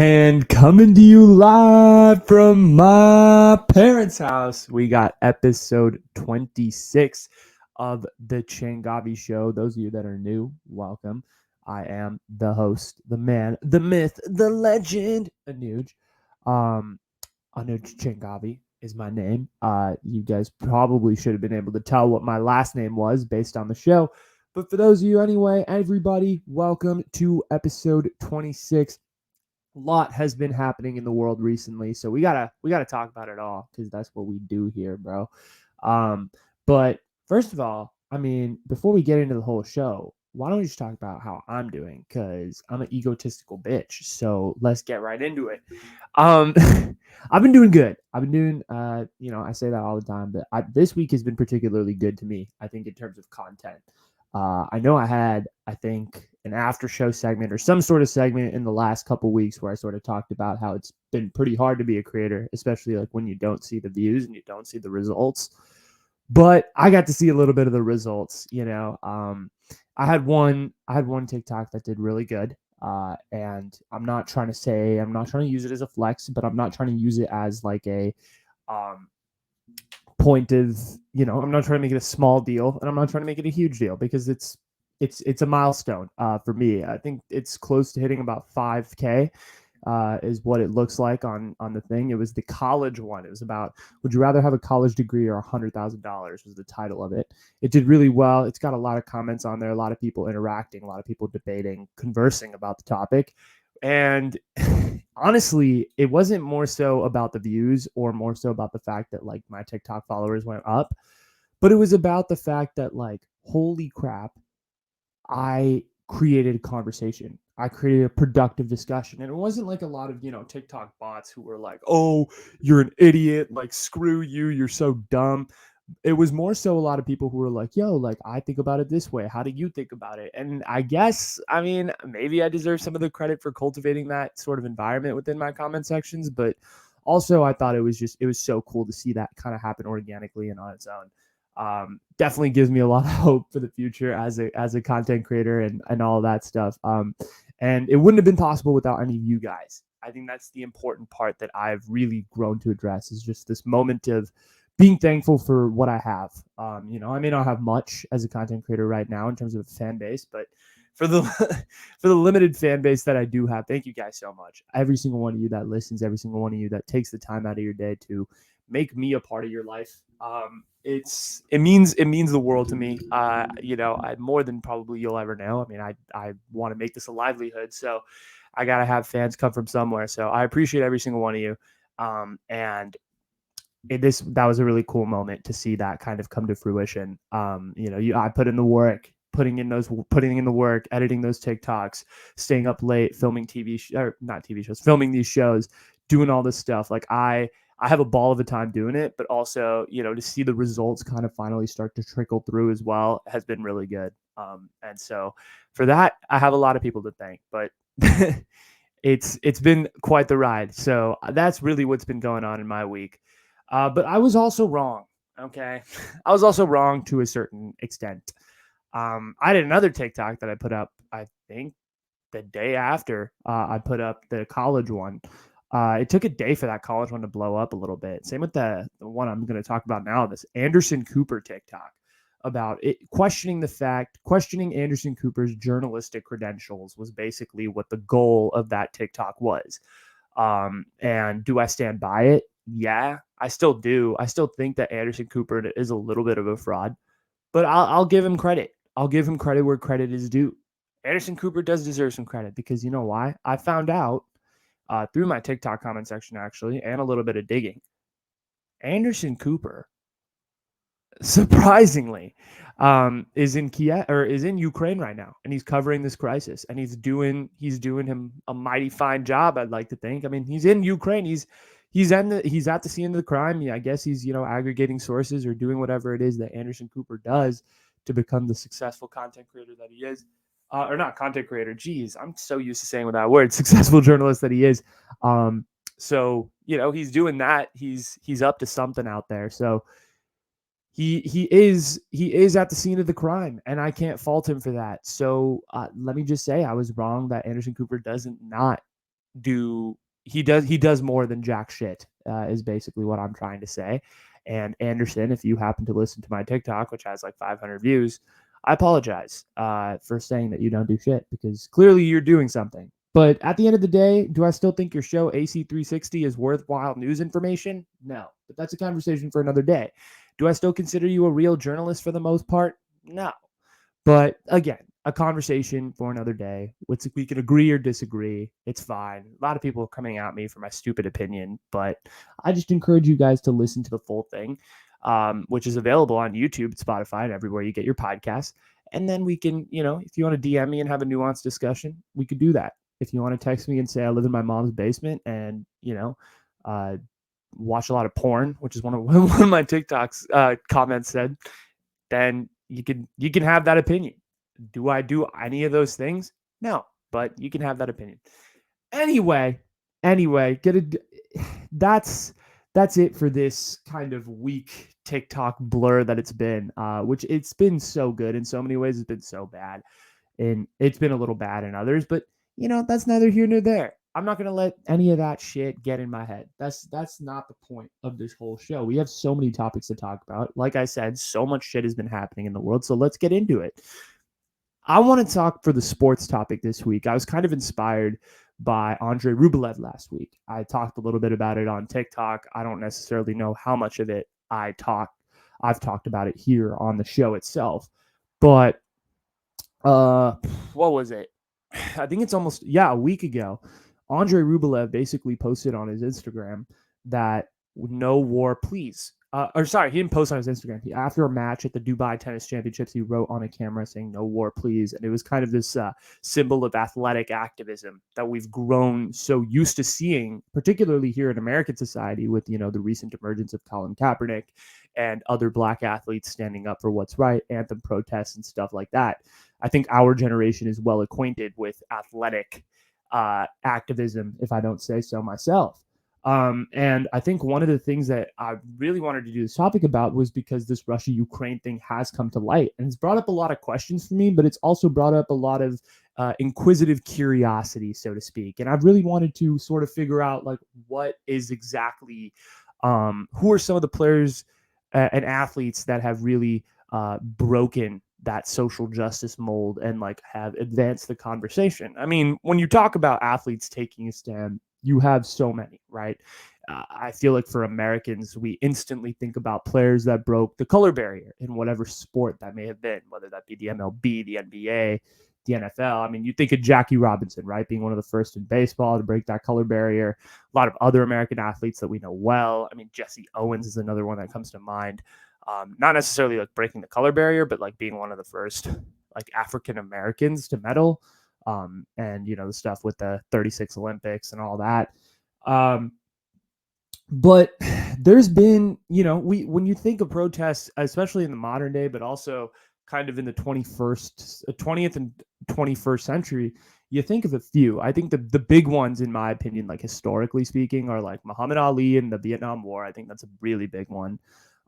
And coming to you live from my parents' house, we got episode 26 of the Changavi show. Those of you that are new, welcome. I am the host, the man, the myth, the legend, Anuj. Um, Anuj Changavi is my name. You guys probably should have been able to tell what my last name was based on the show. But for those of you anyway, everybody, welcome to episode 26. A lot has been happening in the world recently, so we gotta talk about it all because that's what we do here, bro. Um, but first of all, I mean, before we get into the whole show, why don't we just talk about how I'm doing? Because I'm an egotistical bitch. So let's get right into it. Um, I've been doing good. I've been doing, I say that all the time, but this week has been particularly good to me. I think in terms of content. I know I had, I think, an after show segment or some sort of segment in the last couple weeks where I sort of talked about how it's been pretty hard to be a creator, especially like when you don't see the views and you don't see the results. But I got to see a little bit of the results. I had one TikTok that did really good. And I'm not trying to use it as a flex, but I'm not trying to use it as like a point of, I'm not trying to make it a small deal and I'm not trying to make it a huge deal because it's a milestone for me. I think it's close to hitting about 5K is what it looks like on the thing. It was the college one. It was about, would you rather have a college degree or $100,000 was the title of it. It did really well. It's got a lot of comments on there, a lot of people interacting, a lot of people debating, conversing about the topic. And honestly, it wasn't more so about the views or more so about the fact that like my TikTok followers went up, but it was about the fact that like, holy crap, I created a conversation. I created a productive discussion. And it wasn't like a lot of, TikTok bots who were like, oh, you're an idiot. Like, screw you. You're so dumb. It was more so a lot of people who were like, yo, like, I think about it this way. How do you think about it? And I guess, I mean, maybe I deserve some of the credit for cultivating that sort of environment within my comment sections. But also, I thought it was so cool to see that kind of happen organically and on its own. Definitely gives me a lot of hope for the future as a content creator and all of that stuff. And it wouldn't have been possible without any of you guys. I think that's the important part that I've really grown to address is just this moment of being thankful for what I have. I may not have much as a content creator right now in terms of a fan base, but for the for the limited fan base that I do have, thank you guys so much. Every single one of you that listens, every single one of you that takes the time out of your day to make me a part of your life. It means the world to me. I more than probably you'll ever know. I mean, I want to make this a livelihood, so I gotta have fans come from somewhere. So I appreciate every single one of you. And that was a really cool moment to see that kind of come to fruition. I put in the work, putting in the work, editing those TikToks, staying up late, filming filming these shows, doing all this stuff. Like I have a ball of a time doing it, but also, to see the results kind of finally start to trickle through as well has been really good. And so for that, I have a lot of people to thank, but it's been quite the ride. So that's really what's been going on in my week. But I was also wrong. Okay. I was also wrong to a certain extent. I had another TikTok that I put up, I think the day after I put up the college one. It took a day for that college one to blow up a little bit. Same with the one I'm going to talk about now, this Anderson Cooper TikTok about it, questioning Anderson Cooper's journalistic credentials was basically what the goal of that TikTok was. And do I stand by it? Yeah, I still do. I still think that Anderson Cooper is a little bit of a fraud, but I'll give him credit. I'll give him credit where credit is due. Anderson Cooper does deserve some credit because you know why? I found out through my TikTok comment section, actually, and a little bit of digging. Anderson Cooper, surprisingly, is in Kiev or is in Ukraine right now, and he's covering this crisis, and he's doing him a mighty fine job. I'd like to think. I mean, he's in Ukraine. He's at the scene of the crime. Yeah, I guess he's aggregating sources or doing whatever it is that Anderson Cooper does to become the successful content creator that he is. Or not content creator. Geez, I'm so used to saying that word. Successful journalist that he is. So he's doing that. He's up to something out there. So he is at the scene of the crime, and I can't fault him for that. So let me just say I was wrong that Anderson Cooper doesn't not he does more than jack shit, is basically what I'm trying to say. And Anderson, if you happen to listen to my TikTok, which has like 500 views, I apologize for saying that you don't do shit, because clearly you're doing something. But at the end of the day, do I still think your show AC360 is worthwhile news information? No, but that's a conversation for another day. Do I still consider you a real journalist for the most part? No. But again, a conversation for another day. We can agree or disagree. It's fine. A lot of people are coming at me for my stupid opinion, but I just encourage you guys to listen to the full thing, which is available on YouTube, Spotify, and everywhere you get your podcasts. And then we can, if you want to DM me and have a nuanced discussion, we could do that. If you want to text me and say I live in my mom's basement and, uh, watch a lot of porn, which is one of my TikToks comments said, then you can have that opinion. Do I do any of those things? No, but you can have that opinion. Anyway, that's that's it for this kind of weak TikTok blur that it's been, which it's been so good in so many ways. It's been so bad, and it's been a little bad in others, but that's neither here nor there. I'm not going to let any of that shit get in my head. That's not the point of this whole show. We have so many topics to talk about. Like I said, so much shit has been happening in the world, so let's get into it. I want to talk for the sports topic this week. I was kind of inspired by Andrei Rublev last week. I talked a little bit about it on TikTok. I don't necessarily know how much of it I've talked about it here on the show itself, but what was it? I think it's almost a week ago. Andrei Rublev basically posted on his Instagram that no war, please. Or sorry, he didn't post on his Instagram. After a match at the Dubai Tennis Championships, he wrote on a camera saying "No war, please," and it was kind of this symbol of athletic activism that we've grown so used to seeing, particularly here in American society, with the recent emergence of Colin Kaepernick and other Black athletes standing up for what's right, anthem protests and stuff like that. I think our generation is well acquainted with athletic activism, if I don't say so myself. And I think one of the things that I really wanted to do this topic about was because this Russia-Ukraine thing has come to light, and it's brought up a lot of questions for me, but it's also brought up a lot of inquisitive curiosity, so to speak. And I've really wanted to sort of figure out like what is exactly, who are some of the players and athletes that have really broken that social justice mold and like have advanced the conversation. I mean, when you talk about athletes taking a stand, you have so many, right? I feel like for Americans, we instantly think about players that broke the color barrier in whatever sport that may have been, whether that be the MLB, the NBA, the NFL. I mean, you think of Jackie Robinson, right? Being one of the first in baseball to break that color barrier. A lot of other American athletes that we know well. I mean, Jesse Owens is another one that comes to mind. Not necessarily like breaking the color barrier, but like being one of the first like African Americans to medal, and the stuff with the 36 Olympics and all that. But there's been, when you think of protests, especially in the modern day, but also kind of in the 20th and 21st century, you think of a few. I think the big ones, in my opinion, like historically speaking, are like Muhammad Ali and the Vietnam War. I think that's a really big one.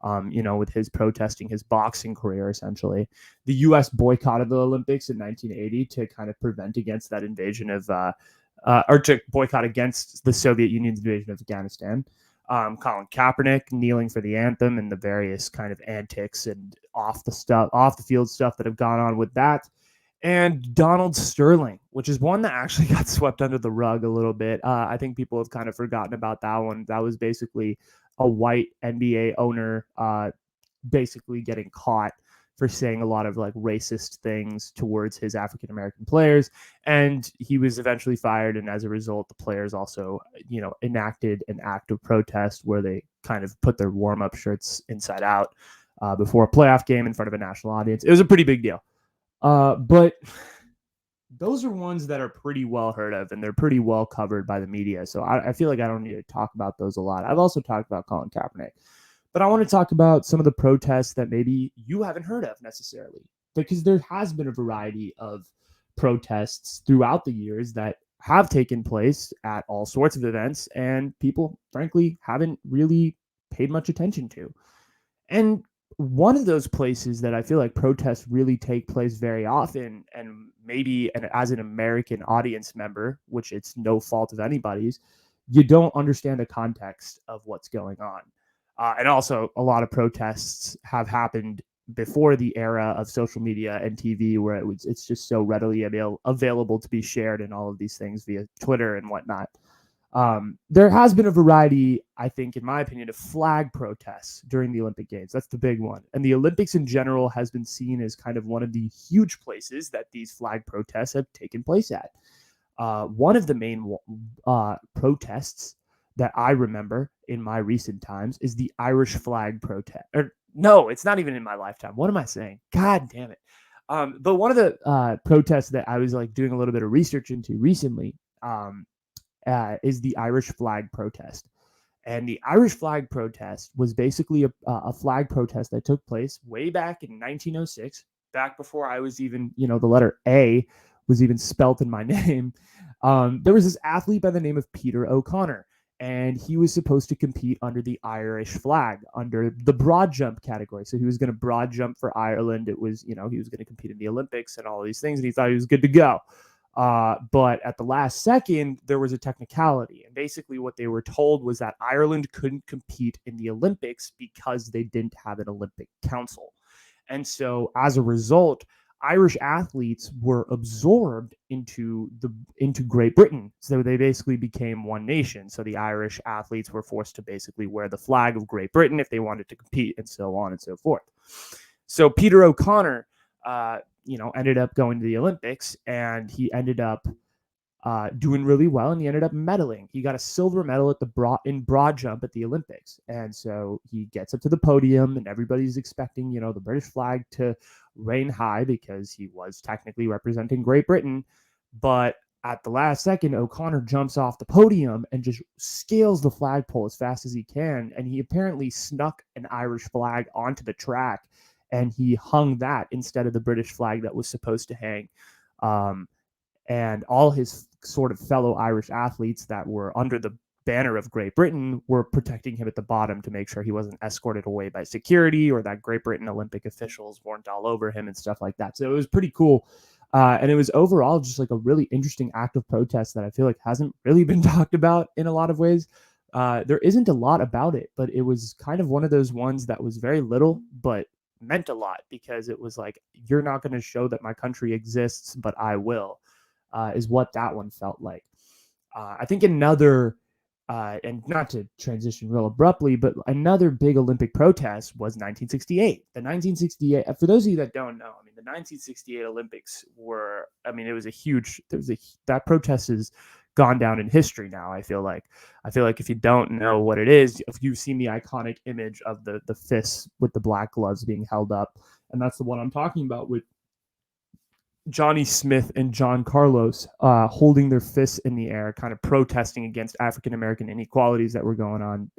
With his protesting his boxing career, essentially. The U.S. boycotted the Olympics in 1980 to kind of prevent against that invasion of, or to boycott against the Soviet Union's invasion of Afghanistan. Colin Kaepernick kneeling for the anthem and the various kind of antics and off the field stuff that have gone on with that. And Donald Sterling, which is one that actually got swept under the rug a little bit. I think people have kind of forgotten about that one. That was basically a white NBA owner basically getting caught for saying a lot of like racist things towards his African American players, and he was eventually fired. And as a result, the players also enacted an act of protest where they kind of put their warm-up shirts inside out before a playoff game in front of a national audience. It was a pretty big deal, but those are ones that are pretty well heard of, and they're pretty well covered by the media. So I feel like I don't need to talk about those a lot. I've also talked about Colin Kaepernick, but I want to talk about some of the protests that maybe you haven't heard of necessarily, because there has been a variety of protests throughout the years that have taken place at all sorts of events, and people, frankly, haven't really paid much attention to. And one of those places that I feel like protests really take place very often, and maybe as an American audience member, which it's no fault of anybody's, you don't understand the context of what's going on. And also, a lot of protests have happened before the era of social media and TV, where it's just so readily available to be shared and all of these things via Twitter and whatnot. There has been a variety, I think, in my opinion, of flag protests during the Olympic Games. That's the big one. And the Olympics in general has been seen as kind of one of the huge places that these flag protests have taken place at. One of the main protests that I remember in my recent times is the Irish flag protest. Or no, it's not even in my lifetime. What am I saying? God damn it. But one of the protests that I was like doing a little bit of research into recently is the Irish flag protest. And the Irish flag protest was basically a flag protest that took place way back in 1906, back before I was even, the letter A was even spelt in my name. There was this athlete by the name of Peter O'Connor, and he was supposed to compete under the Irish flag, under the broad jump category. So he was going to broad jump for Ireland. It was, he was going to compete in the Olympics and all of these things, and he thought he was good to go. But at the last second, there was a technicality. And basically what they were told was that Ireland couldn't compete in the Olympics because they didn't have an Olympic council. And so as a result, Irish athletes were absorbed into Great Britain. So they basically became one nation. So the Irish athletes were forced to basically wear the flag of Great Britain if they wanted to compete, and so on and so forth. So Peter O'Connor, ended up going to the Olympics, and he ended up doing really well, and he ended up medaling. He got a silver medal at in broad jump at the Olympics. And so he gets up to the podium, and everybody's expecting, the British flag to reign high because he was technically representing Great Britain. But at the last second, O'Connor jumps off the podium and just scales the flagpole as fast as he can. And he apparently snuck an Irish flag onto the track, and he hung that instead of the British flag that was supposed to hang. And all his sort of fellow Irish athletes that were under the banner of Great Britain were protecting him at the bottom to make sure he wasn't escorted away by security, or that Great Britain Olympic officials weren't all over him and stuff like that. So it was pretty cool. And it was overall just like a really interesting act of protest that I feel like hasn't really been talked about in a lot of ways. There isn't a lot about it, but it was kind of one of those ones that was very little, but meant a lot, because it was like, you're not going to show that my country exists, but I will. Is what that one felt like. I think another, and not to transition real abruptly, but another big Olympic protest was 1968. The 1968, for those of you that don't know, the 1968 Olympics were, it was that protest has gone down in history now. I feel like if you don't know what it is, if you've seen the iconic image of the fists with the black gloves being held up, and that's the one I'm talking about, with Johnny Smith and John Carlos holding their fists in the air, kind of protesting against African-American inequalities that were going on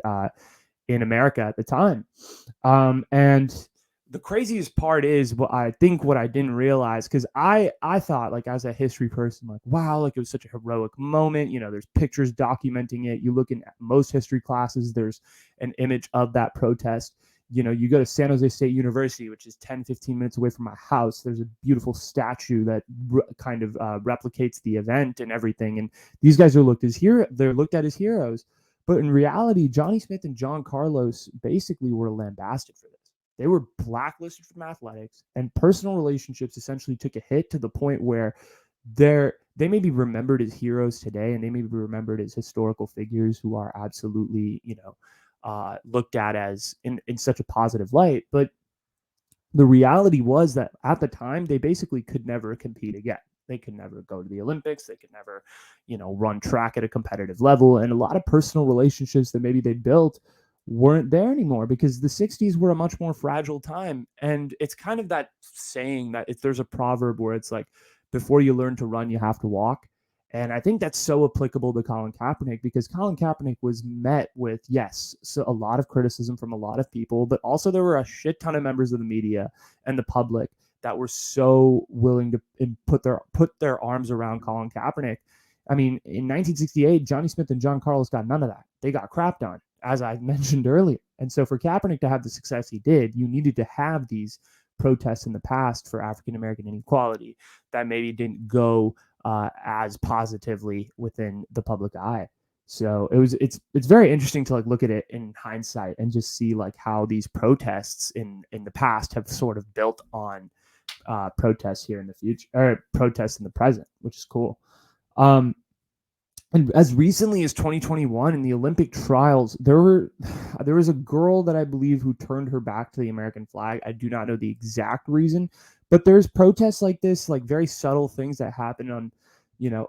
in America at the time. And the craziest part is what I didn't realize, because I thought, like, as a history person, like, wow, like, it was such a heroic moment. There's pictures documenting it. You look in most history classes, there's an image of that protest. You go to San Jose State University, which is 10-15 minutes away from my house. There's a beautiful statue that kind of replicates the event and everything. And these guys are looked at as heroes. But in reality, Johnny Smith and John Carlos basically were lambasted for this. They were blacklisted from athletics, and personal relationships essentially took a hit to the point where they may be remembered as heroes today, and they may be remembered as historical figures who are absolutely, looked at as in such a positive light. But the reality was that at the time, they basically could never compete again. They could never go to the Olympics. They could never, run track at a competitive level. And a lot of personal relationships that maybe they built weren't there anymore, because the 60s were a much more fragile time. And it's kind of that saying that there's a proverb where it's like, before you learn to run, you have to walk. And I think that's so applicable to Colin Kaepernick, because Colin Kaepernick was met with, yes, so a lot of criticism from a lot of people, but also there were a shit ton of members of the media and the public that were so willing to put their arms around Colin Kaepernick. In 1968, Johnny Smith and John Carlos got none of that. They got crapped on, as I mentioned earlier. And so for Kaepernick to have the success he did, you needed to have these protests in the past for African American inequality that maybe didn't go as positively within the public eye. So it's very interesting to like look at it in hindsight and just see like how these protests in the past have sort of built on protests here in the future, or protests in the present, which is cool. And as recently as 2021 in the Olympic trials, there was a girl that I believe who turned her back to the American flag. I do not know the exact reason, but there's protests like this, like very subtle things that happen on, you know,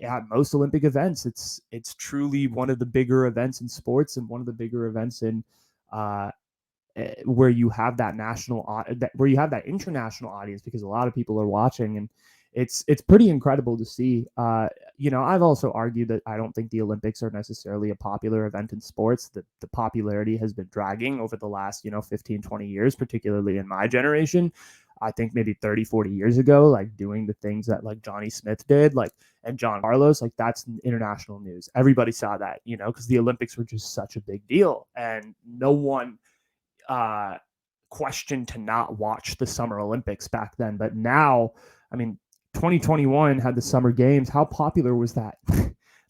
at most Olympic events. It's truly one of the bigger events in sports and one of the bigger events in where you have that where you have that international audience, because a lot of people are watching, and it's pretty incredible to see. I've also argued that I don't think the Olympics are necessarily a popular event in sports. The popularity has been dragging over the last 15, 20 years, particularly in my generation. I think maybe 30, 40 years ago, like doing the things that like Johnny Smith did, like, and John Carlos, like that's international news. Everybody saw that, because the Olympics were just such a big deal, and no one question to not watch the Summer Olympics back then. But now, I mean, 2021 had the Summer Games. How popular was that?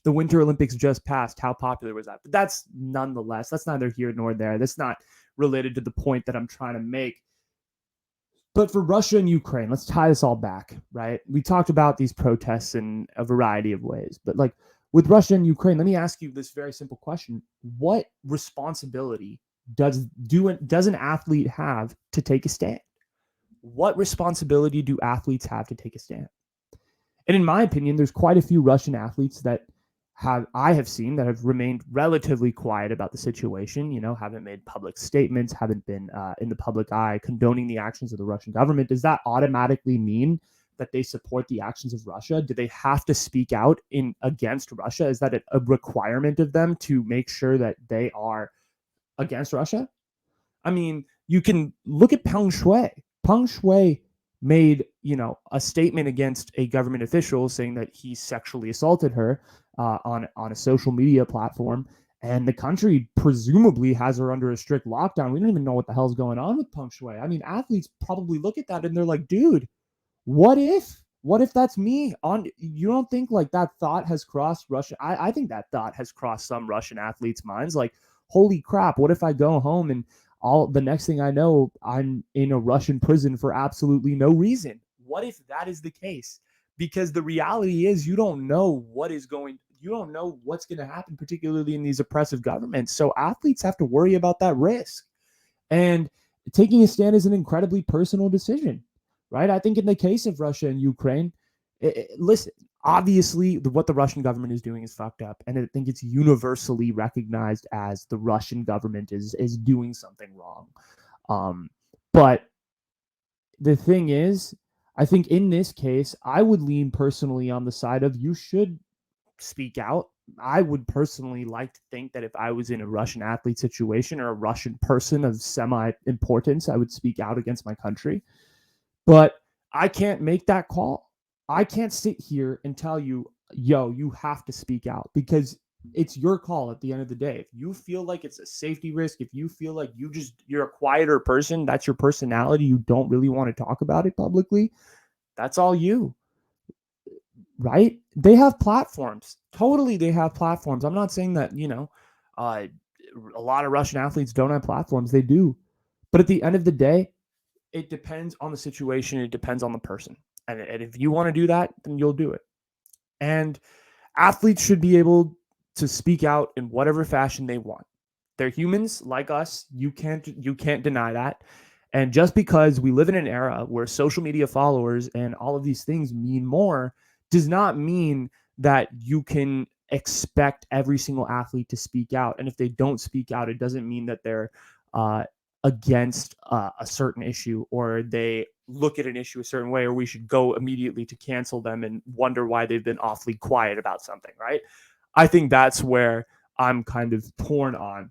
The Winter Olympics just passed. How popular was that? But that's neither here nor there. That's not related to the point that I'm trying to make. But for Russia and Ukraine, let's tie this all back, right? We talked about these protests in a variety of ways, but like with Russia and Ukraine, let me ask you this very simple question. What responsibility does an athlete have to take a stand? What responsibility do athletes have to take a stand? And in my opinion, there's quite a few Russian athletes that I have seen that have remained relatively quiet about the situation, haven't made public statements, haven't been in the public eye condoning the actions of the Russian government. Does that automatically mean that they support the actions of Russia? Do they have to speak out against Russia? Is that a requirement of them to make sure that they are against Russia? I mean, you can look at Peng Shui. Peng Shui made, a statement against a government official saying that he sexually assaulted her on a social media platform, and the country presumably has her under a strict lockdown. We don't even know what the hell's going on with Peng Shui. I mean, athletes probably look at that and they're like, dude, what if that's me? You don't think like that thought has crossed Russia? I think that thought has crossed some Russian athletes' minds. Like, holy crap, what if I go home and the next thing I know, I'm in a Russian prison for absolutely no reason? What if that is the case? Because the reality is you don't know what's going to happen, particularly in these oppressive governments. So athletes have to worry about that risk. And taking a stand is an incredibly personal decision, right? I think in the case of Russia and Ukraine, listen, obviously what the Russian government is doing is fucked up, and I think it's universally recognized as the Russian government is doing something wrong. But the thing is, I think in this case, I would lean personally on the side of you should speak out. I would personally like to think that if I was in a Russian athlete situation or a Russian person of semi-importance, I would speak out against my country. But I can't make that call. I can't sit here and tell you, yo, you have to speak out, because it's your call at the end of the day. If you feel like it's a safety risk, if you feel like you're a quieter person, that's your personality, you don't really want to talk about it publicly, that's all you. Right? They have platforms. Totally, they have platforms. I'm not saying that, a lot of Russian athletes don't have platforms. They do. But at the end of the day, it depends on the situation. It depends on the person. And if you want to do that, then you'll do it. And athletes should be able to speak out in whatever fashion they want. They're humans like us. You can't deny that. And just because we live in an era where social media followers and all of these things mean more, does not mean that you can expect every single athlete to speak out. And if they don't speak out, it doesn't mean that they're against a certain issue, or they look at an issue a certain way, or we should go immediately to cancel them and wonder why they've been awfully quiet about something, right? I think that's where I'm kind of torn on,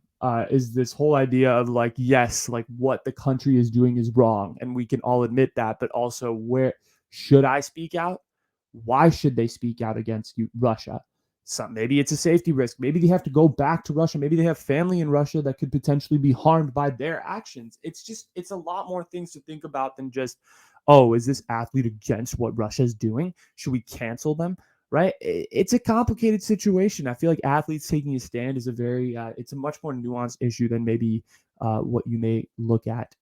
is this whole idea of like, yes, like what the country is doing is wrong, and we can all admit that, but also, where should I speak out? Why should they speak out against Russia? Maybe it's a safety risk. Maybe they have to go back to Russia. Maybe they have family in Russia that could potentially be harmed by their actions. It's a lot more things to think about than just, oh, is this athlete against what Russia's doing? Should we cancel them? Right? It's a complicated situation. I feel like athletes taking a stand is it's a much more nuanced issue than maybe what you may look at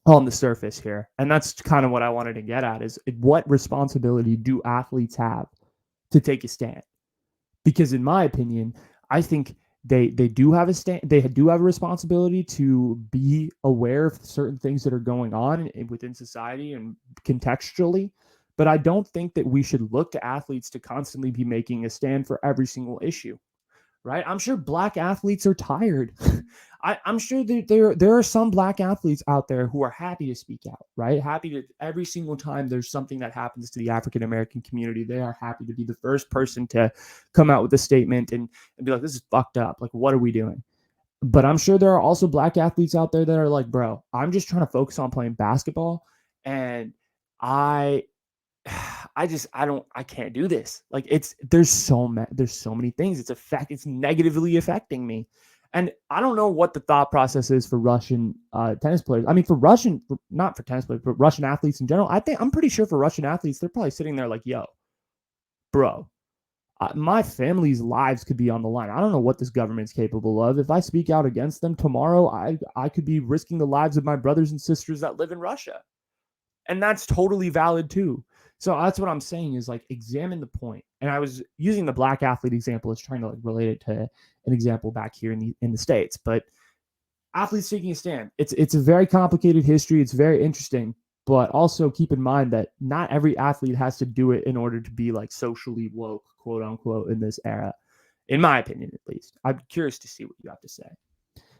on the surface here. And that's kind of what I wanted to get at is what responsibility do athletes have to take a stand? Because in my opinion, I think they do have a stand. They do have a responsibility to be aware of certain things that are going on within society and contextually. But I don't think that we should look to athletes to constantly be making a stand for every single issue. Right? I'm sure black athletes are tired. I'm sure that there are some black athletes out there who are happy to speak out, right? Happy to every single time there's something that happens to the African American community, they are happy to be the first person to come out with a statement and be like, this is fucked up. Like, what are we doing? But I'm sure there are also black athletes out there that are like, bro, I'm just trying to focus on playing basketball. And I I can't do this. Like there's so many things. It's negatively affecting me. And I don't know what the thought process is for Russian tennis players. I mean, not for tennis players, but Russian athletes in general. I'm pretty sure for Russian athletes, they're probably sitting there like, yo, bro, my family's lives could be on the line. I don't know what this government's capable of. If I speak out against them tomorrow, I could be risking the lives of my brothers and sisters that live in Russia. And that's totally valid too. So that's what I'm saying is like examine the point. And I was using the black athlete example as trying to like relate it to an example back here in the States. But athletes taking a stand, it's a very complicated history. It's very interesting. But also keep in mind that not every athlete has to do it in order to be like socially woke, quote unquote, in this era. In my opinion, at least. I'm curious to see what you have to say.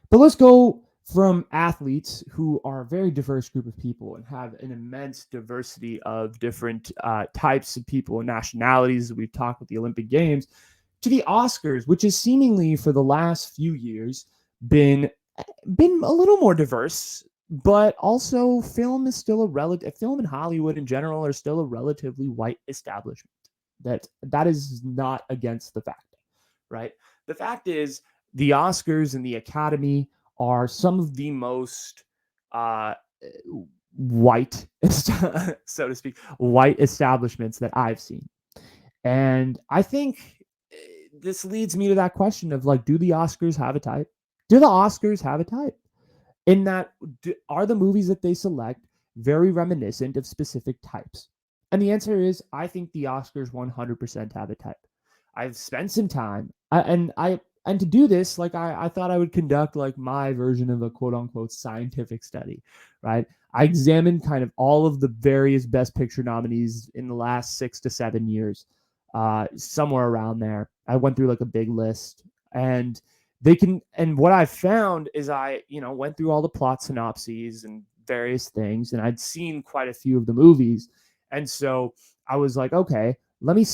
But let's go from athletes who are a very diverse group of people and have an immense diversity of different types of people and nationalities that we've talked with the Olympic Games to the Oscars, which has seemingly for the last few years been a little more diverse, but also film in Hollywood in general are still a relatively white establishment. That is not against the fact, right? The fact is the Oscars and the Academy are some of the most white, so to speak, white establishments that I've seen. And I think this leads me to that question of like, do the Oscars have a type? Do the Oscars have a type? In that, are the movies that they select very reminiscent of specific types? And the answer is, I think the Oscars 100% have a type. I've spent some time, and to do this, like I thought I would conduct like my version of a quote unquote scientific study, right? I examined kind of all of the various Best Picture nominees in the last 6 to 7 years, somewhere around there. I went through like a big list, and what I found is I went through all the plot synopses and various things, and I'd seen quite a few of the movies, and so I was like, okay, let me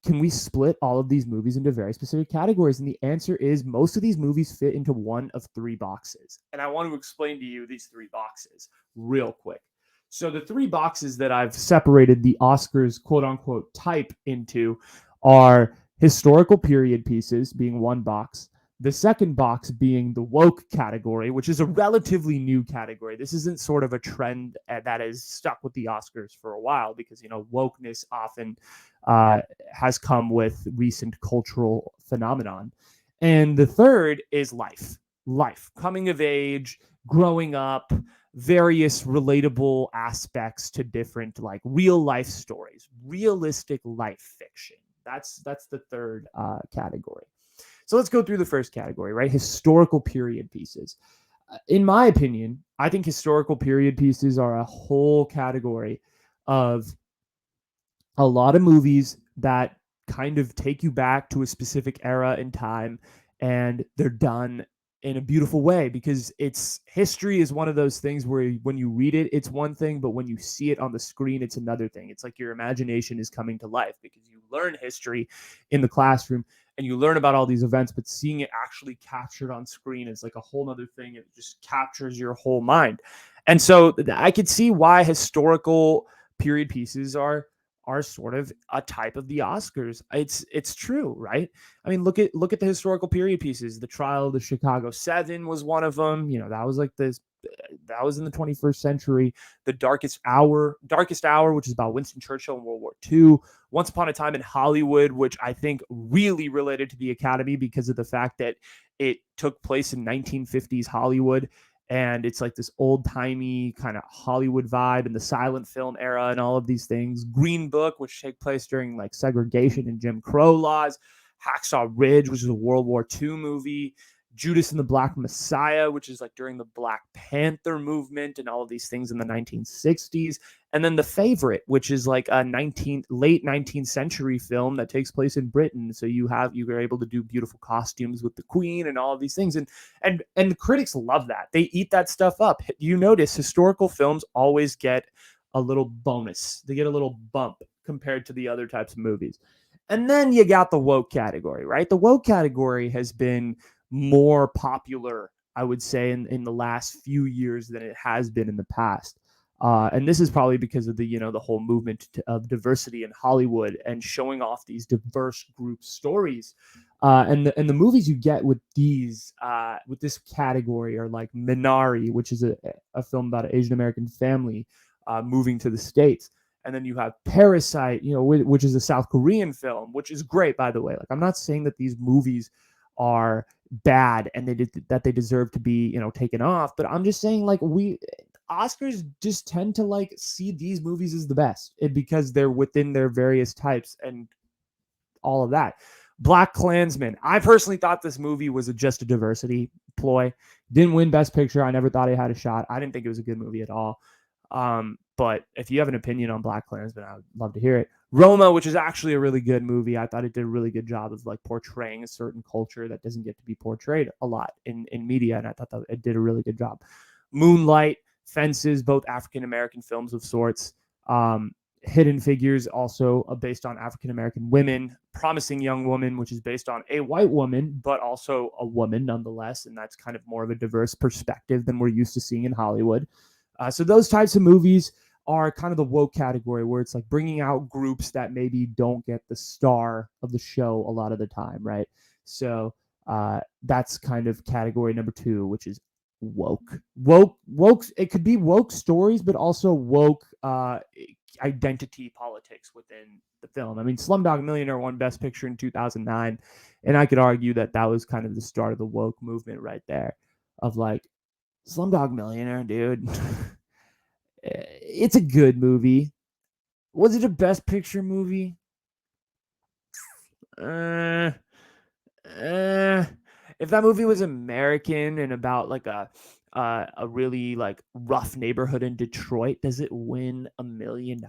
can we split all of these movies into very specific categories? And the answer is most of these movies fit into one of 3 boxes. And I want to explain to you these 3 boxes real quick. So the 3 boxes that I've separated the Oscars quote unquote type into are historical period pieces being one box. The second box being the woke category, which is a relatively new category. This isn't sort of a trend that has stuck with the Oscars for a while because, wokeness often has come with recent cultural phenomenon. And the third is life, coming of age, growing up, various relatable aspects to different like real life stories, realistic life fiction. That's the third category. So let's go through the first category, right? Historical period pieces. In my opinion, I think historical period pieces are a whole category of a lot of movies that kind of take you back to a specific era in time, and they're done in a beautiful way because history is one of those things where when you read it, it's one thing, but when you see it on the screen, it's another thing. It's like your imagination is coming to life because you learn history in the classroom and you learn about all these events, but seeing it actually captured on screen is like a whole nother thing. It just captures your whole mind. And so I could see why historical period pieces are are sort of a type of the Oscars. It's true, right? I mean, look at the historical period pieces. The Trial of the Chicago 7 was one of them. That was like this. That was in the 21st century. The Darkest Hour, which is about Winston Churchill in World War II. Once Upon a Time in Hollywood, which I think really related to the Academy because of the fact that it took place in 1950s Hollywood, and it's like this old-timey kind of Hollywood vibe in the silent film era and all of these things. Green Book, which take place during like segregation and Jim Crow laws. Hacksaw Ridge, which is a World War II movie. Judas and the Black Messiah, which is like during the Black Panther movement and all of these things in the 1960s. And then The Favorite, which is like a late 19th century film that takes place in Britain. So you were able to do beautiful costumes with the Queen and all of these things. And the critics love that. They eat that stuff up. You notice historical films always get a little bonus. They get a little bump compared to the other types of movies. And then you got the woke category, right? The woke category has been more popular, I would say, in the last few years than it has been in the past. And this is probably because of the whole movement of diversity in Hollywood and showing off these diverse group stories. And the movies you get with with this category are like Minari, which is a film about an Asian American family moving to the States. And then you have Parasite, which is a South Korean film, which is great, by the way. Like, I'm not saying that these movies are bad and that they deserve to be taken off, but I'm just saying, like, Oscars just tend to like see these movies as the best because they're within their various types and all of that. Black Klansman, I personally thought this movie was just a diversity ploy. Didn't win Best Picture. I never thought it had a shot. I didn't think it was a good movie at all. But if you have an opinion on Black Klansman, I would love to hear it. Roma, which is actually a really good movie. I thought it did a really good job of like portraying a certain culture that doesn't get to be portrayed a lot in media, and I thought that it did a really good job. Moonlight, Fences, both African-American films of sorts. Hidden Figures, also based on African-American women. Promising Young Woman, which is based on a white woman, but also a woman nonetheless, and that's kind of more of a diverse perspective than we're used to seeing in Hollywood. So those types of movies are kind of the woke category, where it's like bringing out groups that maybe don't get the star of the show a lot of the time, right? So that's kind of category number 2, which is woke. It could be woke stories, but also woke identity politics within the film. I mean, Slumdog Millionaire won Best Picture in 2009, and I could argue that was kind of the start of the woke movement right there, of like, Slumdog Millionaire, dude. It's a good movie. Was it a Best Picture movie? If that movie was American and about like a really like rough neighborhood in Detroit, does it win $1 million?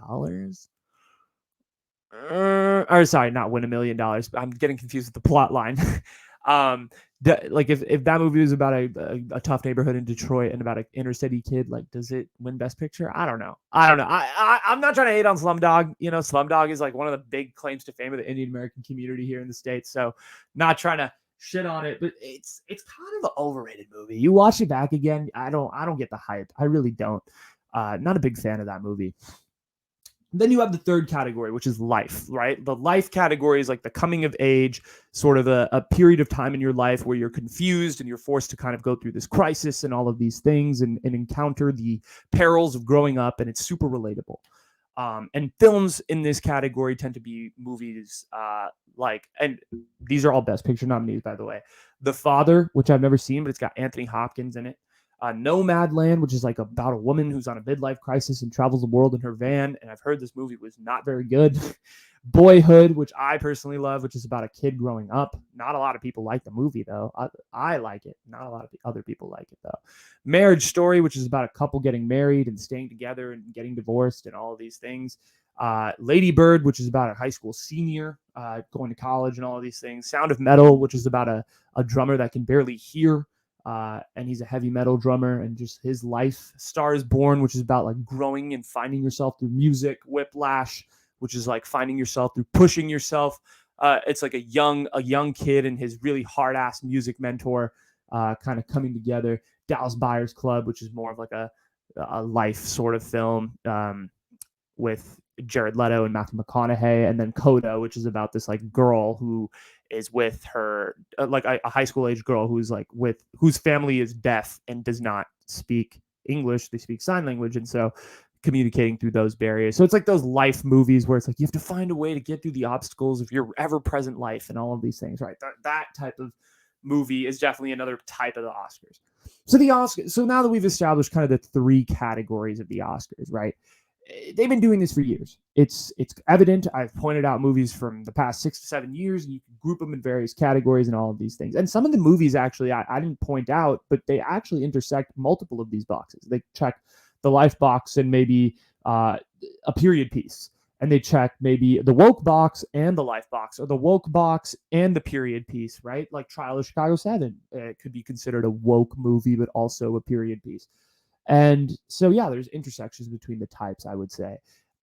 Or sorry, not win $1 million. I'm getting confused with the plot line. Like if that movie was about a tough neighborhood in Detroit and about an inner city kid, like, does it win Best Picture? I don't know. I'm not trying to hate on Slumdog. Slumdog is like one of the big claims to fame of the Indian American community here in the States. So not trying to shit on it, but it's kind of an overrated movie. You watch it back again, I don't get the hype. I really don't. Not a big fan of that movie. Then you have the third category, which is life, right? The life category is like the coming of age, sort of a period of time in your life where you're confused and you're forced to kind of go through this crisis and all of these things and encounter the perils of growing up, and it's super relatable. And films in this category tend to be movies and these are all Best Picture nominees, by the way. The Father, which I've never seen, but it's got Anthony Hopkins in it. Nomad Land, which is like about a woman who's on a midlife crisis and travels the world in her van. And I've heard this movie was not very good. Boyhood, which I personally love, which is about a kid growing up. Not a lot of people like the movie, though. I like it. Not a lot of other people like it, though. Marriage Story, which is about a couple getting married and staying together and getting divorced and all of these things. Lady Bird, which is about a high school senior going to college and all of these things. Sound of Metal, which is about a drummer that can barely hear. And he's a heavy metal drummer, and just his life. Star is Born, which is about like growing and finding yourself through music. Whiplash, which is like finding yourself through pushing yourself. It's like a young kid and his really hard ass music mentor kind of coming together. Dallas Buyers Club, which is more of like a life sort of film with Jared Leto and Matthew McConaughey, and then Coda, which is about this like girl who is with her like a high school age girl who's like with whose family is deaf and does not speak English. They speak sign language, and so communicating through those barriers. So it's like those life movies where it's like you have to find a way to get through the obstacles of your ever present life and all of these things, right? That type of movie is definitely another type of the Oscars. So the Oscars. So now that we've established kind of the three categories of the Oscars, right? They've been doing this for years. It's evident. I've pointed out movies from the past 6 to 7 years, and you can group them in various categories and all of these things. And some of the movies actually I didn't point out, but they actually intersect multiple of these boxes. They check the life box and maybe a period piece. And they check maybe the woke box and the life box, or the woke box and the period piece, right? Like Trial of Chicago 7. It could be considered a woke movie, but also a period piece. And so, yeah, there's intersections between the types, I would say.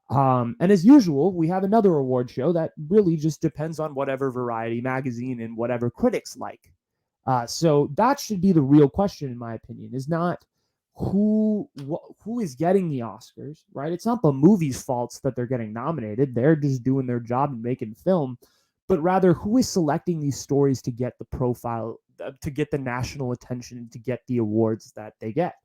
And as usual, we have another award show that really just depends on whatever Variety magazine and whatever critics like. So that should be the real question, in my opinion, is not who is getting the Oscars, right? It's not the movie's faults that they're getting nominated. They're just doing their job and making film. But rather, who is selecting these stories to get the profile, to get the national attention, to get the awards that they get.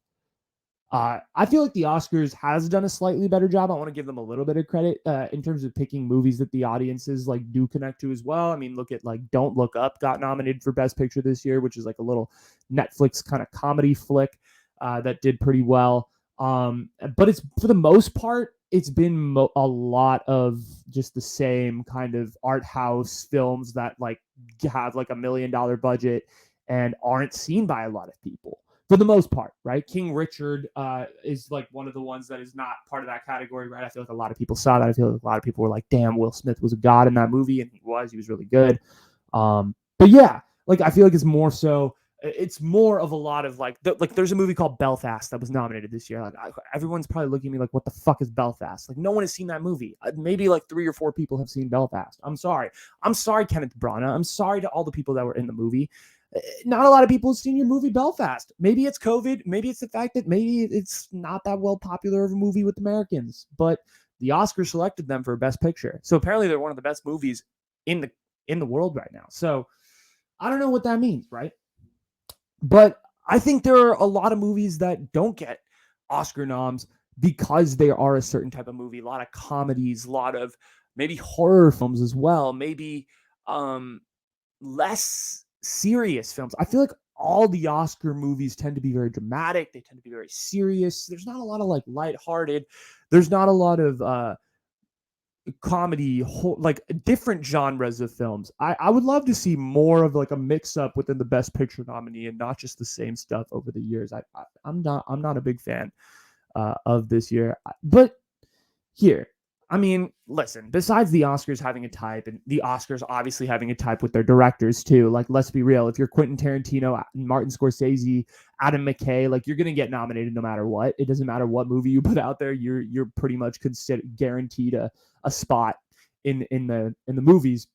I feel like the Oscars has done a slightly better job. I want to give them a little bit of credit in terms of picking movies that the audiences like do connect to as well. I mean, look at like Don't Look Up got nominated for Best Picture this year, which is like a little Netflix kind of comedy flick that did pretty well. But it's for the most part, it's been a lot of just the same kind of art house films that like have like $1 million budget and aren't seen by a lot of people. For the most part, right? King Richard is like one of the ones that is not part of that category, right? I feel like a lot of people saw that. I feel like a lot of people were like, damn, Will Smith was a god in that movie, and he was really good. But yeah, like I feel like it's more of a lot of like there's a movie called Belfast that was nominated this year. Like everyone's probably looking at me like, what the fuck is Belfast? Like no one has seen that movie. Maybe like 3 or 4 people have seen Belfast. I'm sorry, Kenneth Branagh. I'm sorry to all the people that were in the movie. Not a lot of people have seen your movie Belfast. Maybe it's COVID. Maybe it's the fact that maybe it's not that well popular of a movie with Americans, but the Oscars selected them for Best Picture. So apparently they're one of the best movies in the world right now. So I don't know what that means, right? But I think there are a lot of movies that don't get Oscar noms because they are a certain type of movie. A lot of comedies, a lot of maybe horror films as well. Maybe less serious films. I feel like all the Oscar movies tend to be very dramatic. They tend to be very serious. There's not a lot of like lighthearted. There's not a lot of comedy, like different genres of films. I would love to see more of like a mix up within the Best Picture nominee and not just the same stuff over the years. I'm not a big fan of this year, but here. I mean, listen, besides the Oscars having a type, and the Oscars obviously having a type with their directors too, like, let's be real. If you're Quentin Tarantino, Martin Scorsese, Adam McKay, like, you're going to get nominated no matter what. It doesn't matter what movie you put out there. You're pretty much guaranteed a spot in the movies.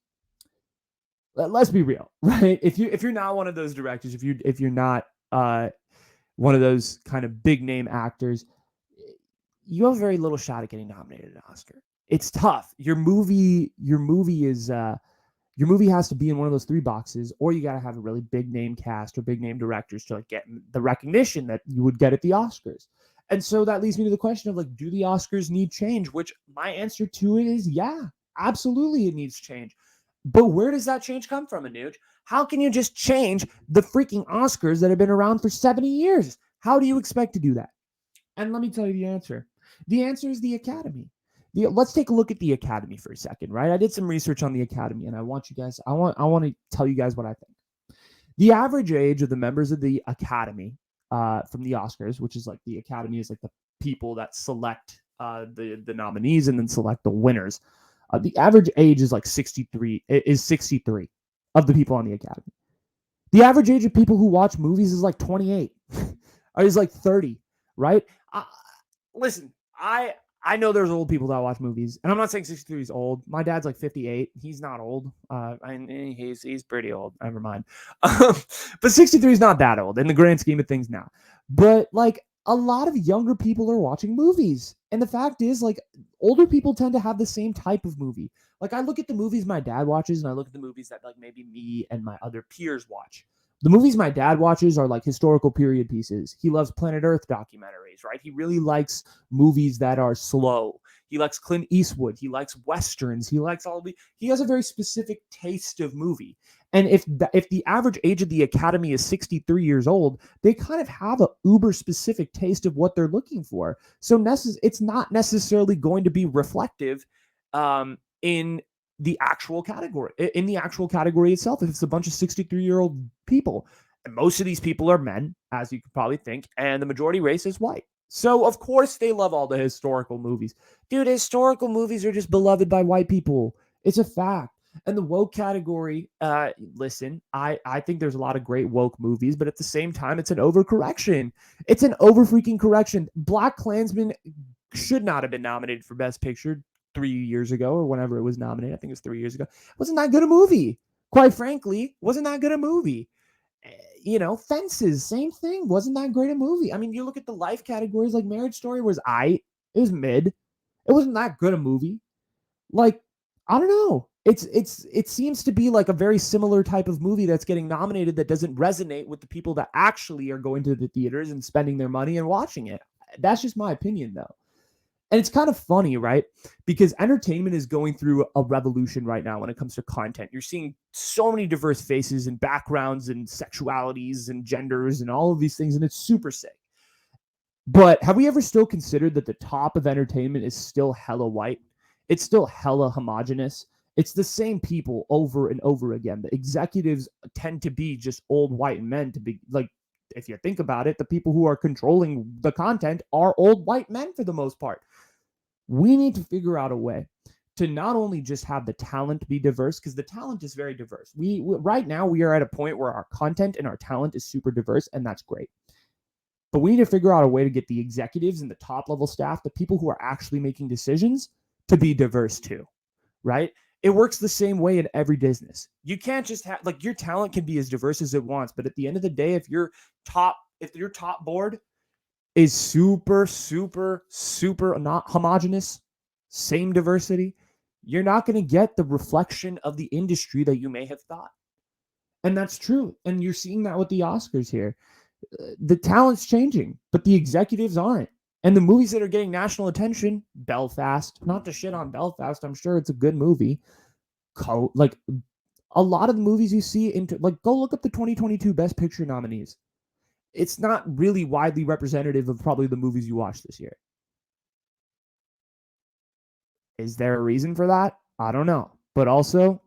Let's be real, right? If you're not one of those directors, if you're not one of those kind of big name actors, you have very little shot at getting nominated an Oscar. It's tough. Your movie has to be in one of those 3 boxes, or you got to have a really big name cast or big name directors to like get the recognition that you would get at the Oscars. And so that leads me to the question of like, do the Oscars need change? Which my answer to it is, yeah, absolutely it needs change. But where does that change come from, Anuj? How can you just change the freaking Oscars that have been around for 70 years? How do you expect to do that? And let me tell you the answer. The answer is the Academy. Let's take a look at the Academy for a second, right? I did some research on the Academy, and I want to tell you guys what I think. The average age of the members of the Academy from the Oscars, which is like the Academy is like the people that select the nominees and then select the winners. The average age is like 63 of the people on the Academy. The average age of people who watch movies is like 28 or is like 30, right? Listen, I know there's old people that watch movies, and I'm not saying 63 is old. My dad's like 58. He's not old. He's pretty old. Never mind. But 63 is not that old in the grand scheme of things now. But like a lot of younger people are watching movies, and the fact is, like, older people tend to have the same type of movie. Like I look at the movies my dad watches and I look at the movies that like maybe me and my other peers watch. The movies my dad watches are like historical period pieces. He loves Planet Earth documentaries, right? He really likes movies that are slow. He likes Clint Eastwood. He likes Westerns. He has a very specific taste of movie. And if the average age of the Academy is 63 years old, they kind of have a uber specific taste of what they're looking for. So it's not necessarily going to be reflective in the actual category itself. If it's a bunch of 63-year-old people, and most of these people are men, as you could probably think, and the majority race is white. So of course they love all the historical movies. Dude, historical movies are just beloved by white people. It's a fact. And the woke category, listen, I think there's a lot of great woke movies, but at the same time, it's an overcorrection. It's an over freaking correction. Black Klansmen should not have been nominated for Best Picture 3 years ago or whenever it was nominated. I think it was 3 years ago. Wasn't that good a movie? Quite frankly, wasn't that good a movie? Fences, same thing. Wasn't that great a movie? I mean, you look at the life categories, like Marriage Story it was mid. It wasn't that good a movie. Like, I don't know. It seems to be like a very similar type of movie that's getting nominated that doesn't resonate with the people that actually are going to the theaters and spending their money and watching it. That's just my opinion, though. And it's kind of funny, right? Because entertainment is going through a revolution right now when it comes to content. You're seeing so many diverse faces and backgrounds and sexualities and genders and all of these things, and it's super sick. But have we ever still considered that the top of entertainment is still hella white? It's still hella homogenous. It's the same people over and over again. The executives tend to be just old white men. To be like, if you think about it, the people who are controlling the content are old white men for the most part. We need to figure out a way to not only just have the talent be diverse, because the talent is very diverse. We right now we are at a point where our content and our talent is super diverse, and that's great. But we need to figure out a way to get the executives and the top level staff, the people who are actually making decisions, to be diverse too, right? It works the same way in every business. You can't just have, like, your talent can be as diverse as it wants, but at the end of the day, if your top board is super, super, super not homogenous, same diversity, you're not going to get the reflection of the industry that you may have thought. And that's true. And you're seeing that with the Oscars here. The talent's changing, but the executives aren't. And the movies that are getting national attention, Belfast, not to shit on Belfast, I'm sure it's a good movie. Like a lot of the movies you see go look up the 2022 Best Picture nominees. It's not really widely representative of probably the movies you watched this year. Is there a reason for that? I don't know. But also,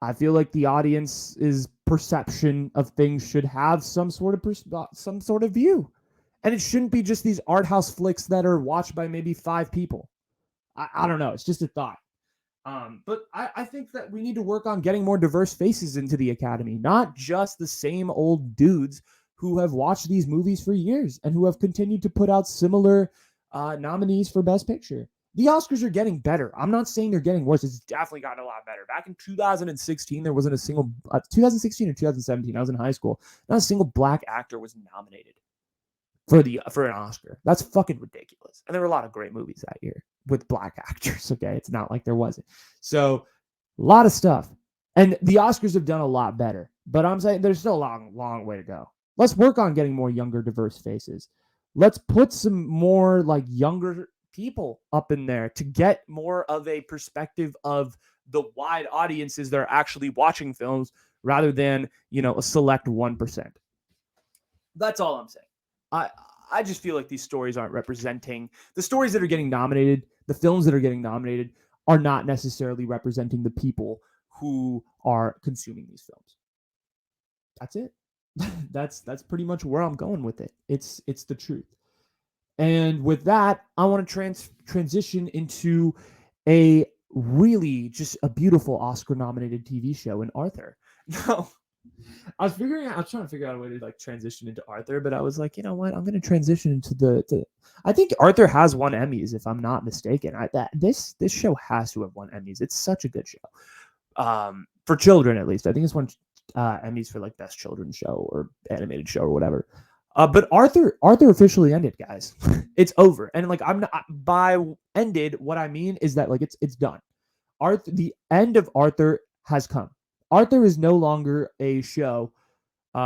I feel like the audience's perception of things should have some sort of view. And it shouldn't be just these art house flicks that are watched by maybe 5 people. I don't know. It's just a thought. But I think that we need to work on getting more diverse faces into the Academy, not just the same old dudes who have watched these movies for years and who have continued to put out similar nominees for Best Picture. The Oscars are getting better. I'm not saying they're getting worse. It's definitely gotten a lot better. Back in 2016, there wasn't a single 2016 or 2017. I was in high school. Not a single black actor was nominated for an Oscar. That's fucking ridiculous. And there were a lot of great movies that year with black actors. Okay, it's not like there wasn't. So a lot of stuff. And the Oscars have done a lot better. But I'm saying there's still a long way to go. Let's work on getting more younger, diverse faces. Let's put some more like younger people up in there to get more of a perspective of the wide audiences that are actually watching films rather than, a select 1%. That's all I'm saying. I just feel like these stories aren't representing the stories that are getting nominated. The films that are getting nominated are not necessarily representing the people who are consuming these films. That's it. That's pretty much where I'm going with it. It's the truth. And with that, I want to transition into a really just a beautiful Oscar-nominated TV show in Arthur. No, I was trying to figure out a way to like transition into Arthur, but I was like, you know what? I'm going to transition into I think Arthur has won Emmys, if I'm not mistaken. This show has to have won Emmys. It's such a good show. For children, at least. I think it's won Emmys for like best children's show or animated show or whatever. But Arthur officially ended, guys. It's over. And like I'm not by ended, what I mean is that like it's done. The end of Arthur has come. Arthur is no longer a show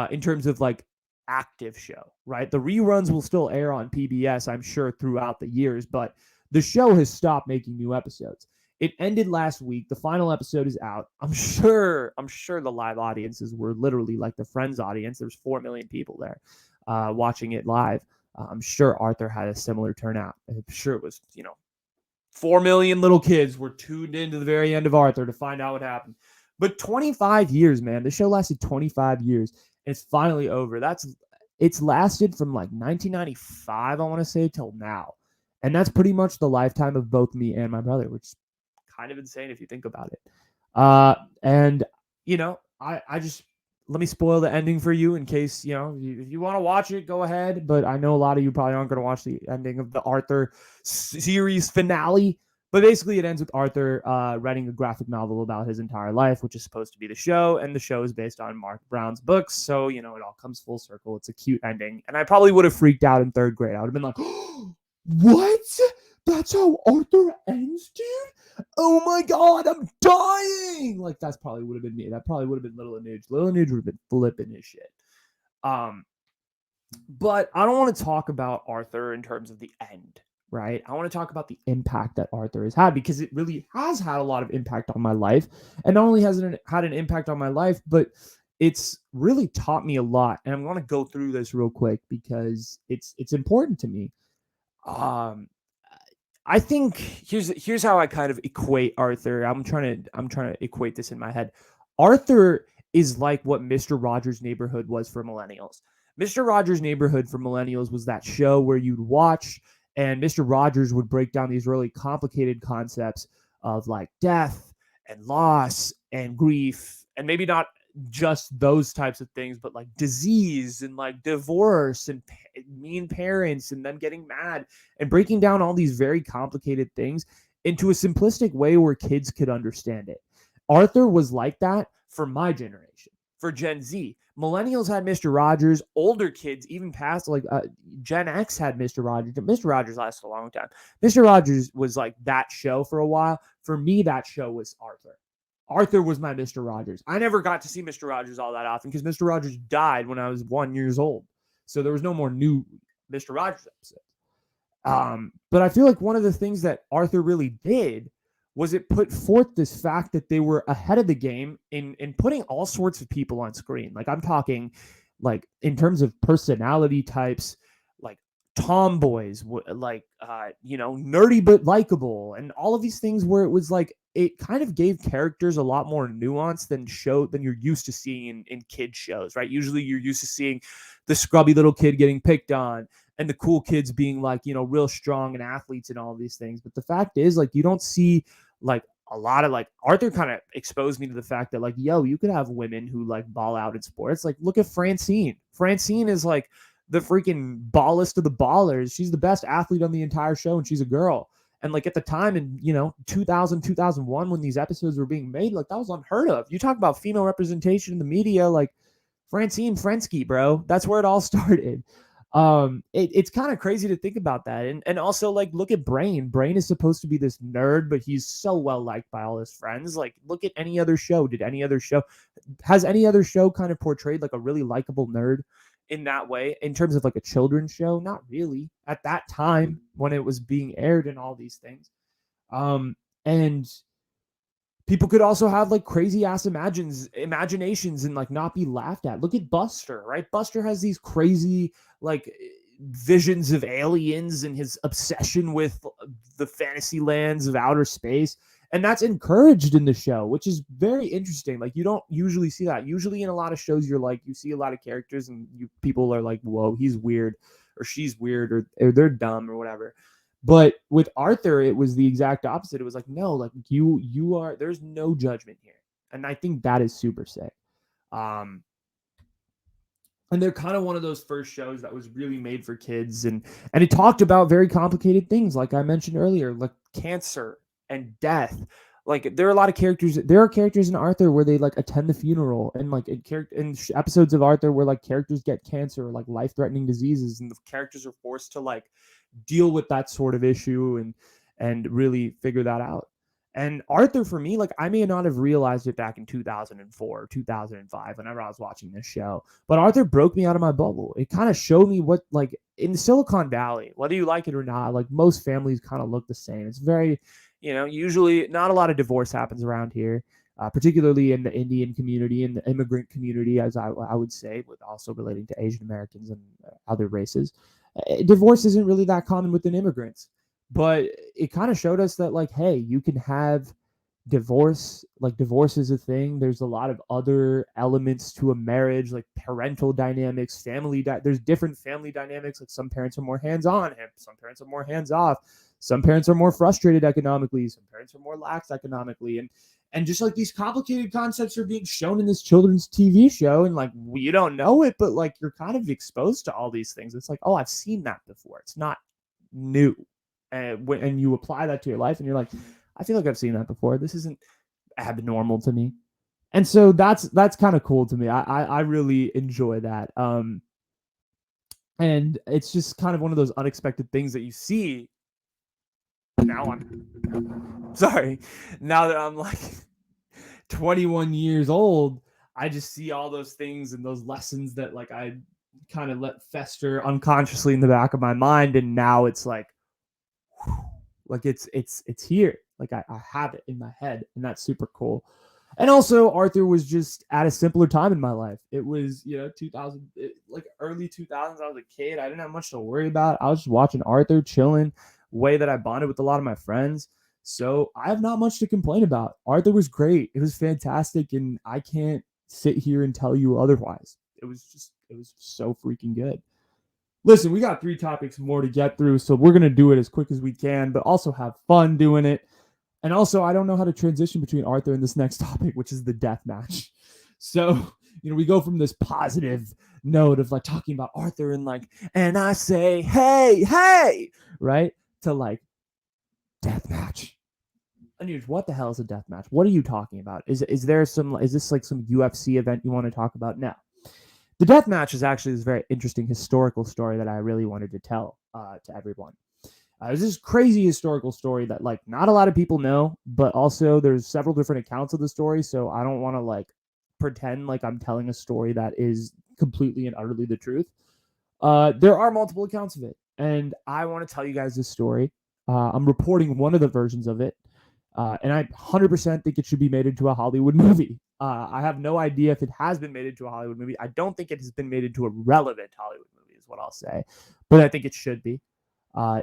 in terms of like active show, right? The reruns will still air on PBS, I'm sure, throughout the years, but the show has stopped making new episodes. It ended last week. The final episode is out. I'm sure the live audiences were literally like the Friends audience. There's 4 million people there watching it live. I'm sure Arthur had a similar turnout. I'm sure it was, 4 million little kids were tuned into the very end of Arthur to find out what happened. But 25 years, man. The show lasted 25 years. And it's finally over. It's lasted from like 1995, I want to say, till now. And that's pretty much the lifetime of both me and my brother, which is kind of insane if you think about it. And I just let me spoil the ending for you in case, if you want to watch it, go ahead. But I know a lot of you probably aren't going to watch the ending of the Arthur series finale. But basically, it ends with Arthur writing a graphic novel about his entire life, which is supposed to be the show. And the show is based on Mark Brown's books. So, it all comes full circle. It's a cute ending. And I probably would have freaked out in 3rd grade. I would have been like, oh, what? That's how Arthur ends, dude? Oh my God, I'm dying. Like, that's probably would have been me. That probably would have been Little Anuge. Little Anuge would have been flipping his shit. But I don't want to talk about Arthur in terms of the end, right? I want to talk about the impact that Arthur has had, because it really has had a lot of impact on my life. And not only has it had an impact on my life, but it's really taught me a lot. And I'm going to go through this real quick because it's important to me. I think here's how I kind of equate Arthur. I'm trying to equate this in my head. Arthur is like what Mr. Rogers' Neighborhood was for millennials. Mr. Rogers' Neighborhood for millennials was that show where you'd watch and Mr. Rogers would break down these really complicated concepts of like death and loss and grief, and maybe not just those types of things, but like disease and like divorce and mean parents and them getting mad, and breaking down all these very complicated things into a simplistic way where kids could understand it. Arthur was like that for my generation, for Gen Z. Millennials had Mr. Rogers. Older kids, even past like Gen X, had Mr. Rogers. Mr. Rogers lasted a long time. Mr. Rogers was like that show for a while. For me, that show was Arthur. Arthur was my Mr. Rogers. I never got to see Mr. Rogers all that often because Mr. Rogers died when I was 1 year old. So there was no more new Mr. Rogers episodes. But I feel like one of the things that Arthur really did was it put forth this fact that they were ahead of the game in putting all sorts of people on screen. Like I'm talking like in terms of personality types, like tomboys, like, nerdy but likable, and all of these things where it was like, it kind of gave characters a lot more nuance than you're used to seeing in kid shows, right? Usually you're used to seeing the scrubby little kid getting picked on and the cool kids being like, real strong and athletes and all of these things. But the fact is, like, you don't see like a lot of like Arthur kind of exposed me to the fact that like, yo, you could have women who like ball out in sports. Like look at Francine. Francine is like the freaking ballest of the ballers. She's the best athlete on the entire show, and she's a girl. And like at the time in, 2000, 2001, when these episodes were being made, like that was unheard of. You talk about female representation in the media, like Francine Frensky, bro. That's where it all started. It's kind of crazy to think about that. And also like look at Brain. Brain is supposed to be this nerd, but he's so well liked by all his friends. Like look at any other show. Has any other show kind of portrayed like a really likable nerd in that way in terms of like a children's show? Not really at that time when it was being aired and all these things. And people could also have like crazy ass imaginations and like not be laughed at. Look at Buster, right? Buster has these crazy like visions of aliens and his obsession with the fantasy lands of outer space. And that's encouraged in the show, which is very interesting. Like you don't usually see that. Usually in a lot of shows, you see a lot of characters and people are like, whoa, he's weird or she's weird or they're dumb or whatever. But with Arthur, it was the exact opposite. It was like, no, like you are, there's no judgment here. And I think that is super sick. And they're kind of one of those first shows that was really made for kids. And it talked about very complicated things, like I mentioned earlier, like cancer and death. like there are a lot of characters. There are characters in Arthur where they like attend the funeral, and like in episodes of Arthur where like characters get cancer or like life-threatening diseases, and the characters are forced to like deal with that sort of issue and really figure that out. And Arthur, for me, like I may not have realized it back in 2004, 2005, whenever I was watching this show, but Arthur broke me out of my bubble. It kind of showed me what, like in Silicon Valley, whether you like it or not, like most families kind of look the same. It's very, usually not a lot of divorce happens around here, particularly in the Indian community and the immigrant community, as I would say, with also relating to Asian Americans and other races. Divorce isn't really that common within immigrants. But it kind of showed us that, like, hey, you can have divorce. Like, divorce is a thing. There's a lot of other elements to a marriage, like parental dynamics, there's different family dynamics. Like, some parents are more hands-on, and some parents are more hands-off. Some parents are more frustrated economically. Some parents are more lax economically. And just like these complicated concepts are being shown in this children's TV show, and like you don't know it, but like you're kind of exposed to all these things. It's like, oh, I've seen that before. It's not new. And you apply that to your life and you're like, I feel like I've seen that before. This isn't abnormal to me. And so that's kind of cool to me. I really enjoy that. And it's just kind of one of those unexpected things that you see. Now that I'm like 21 years old, I just see all those things and those lessons that like I kind of let fester unconsciously in the back of my mind. And now it's like it's here. Like I have it in my head, and that's super cool. And also, Arthur was just at a simpler time in my life. It was 2000, like early 2000s. I was a kid. I didn't have much to worry about. I was just watching Arthur, chilling. Way that I bonded with a lot of my friends. So I have not much to complain about. Arthur was great. It was fantastic, and I can't sit here and tell you otherwise. It was so freaking good. Listen, we got 3 topics more to get through, so we're going to do it as quick as we can, but also have fun doing it. And also, I don't know how to transition between Arthur and this next topic, which is the death match. So, we go from this positive note of like talking about Arthur and like, and I say, hey, right? To like death match. Anuj, what the hell is a death match? What are you talking about? Is this like some UFC event you want to talk about? No. The death match is actually this very interesting historical story that I really wanted to tell to everyone. It's this crazy historical story that like not a lot of people know, but also there's several different accounts of the story. So I don't want to like pretend like I'm telling a story that is completely and utterly the truth. There are multiple accounts of it, and I want to tell you guys this story. I'm reporting one of the versions of it, and I 100% think it should be made into a Hollywood movie. I have no idea if it has been made into a Hollywood movie. I don't think it has been made into a relevant Hollywood movie is what I'll say, but I think it should be.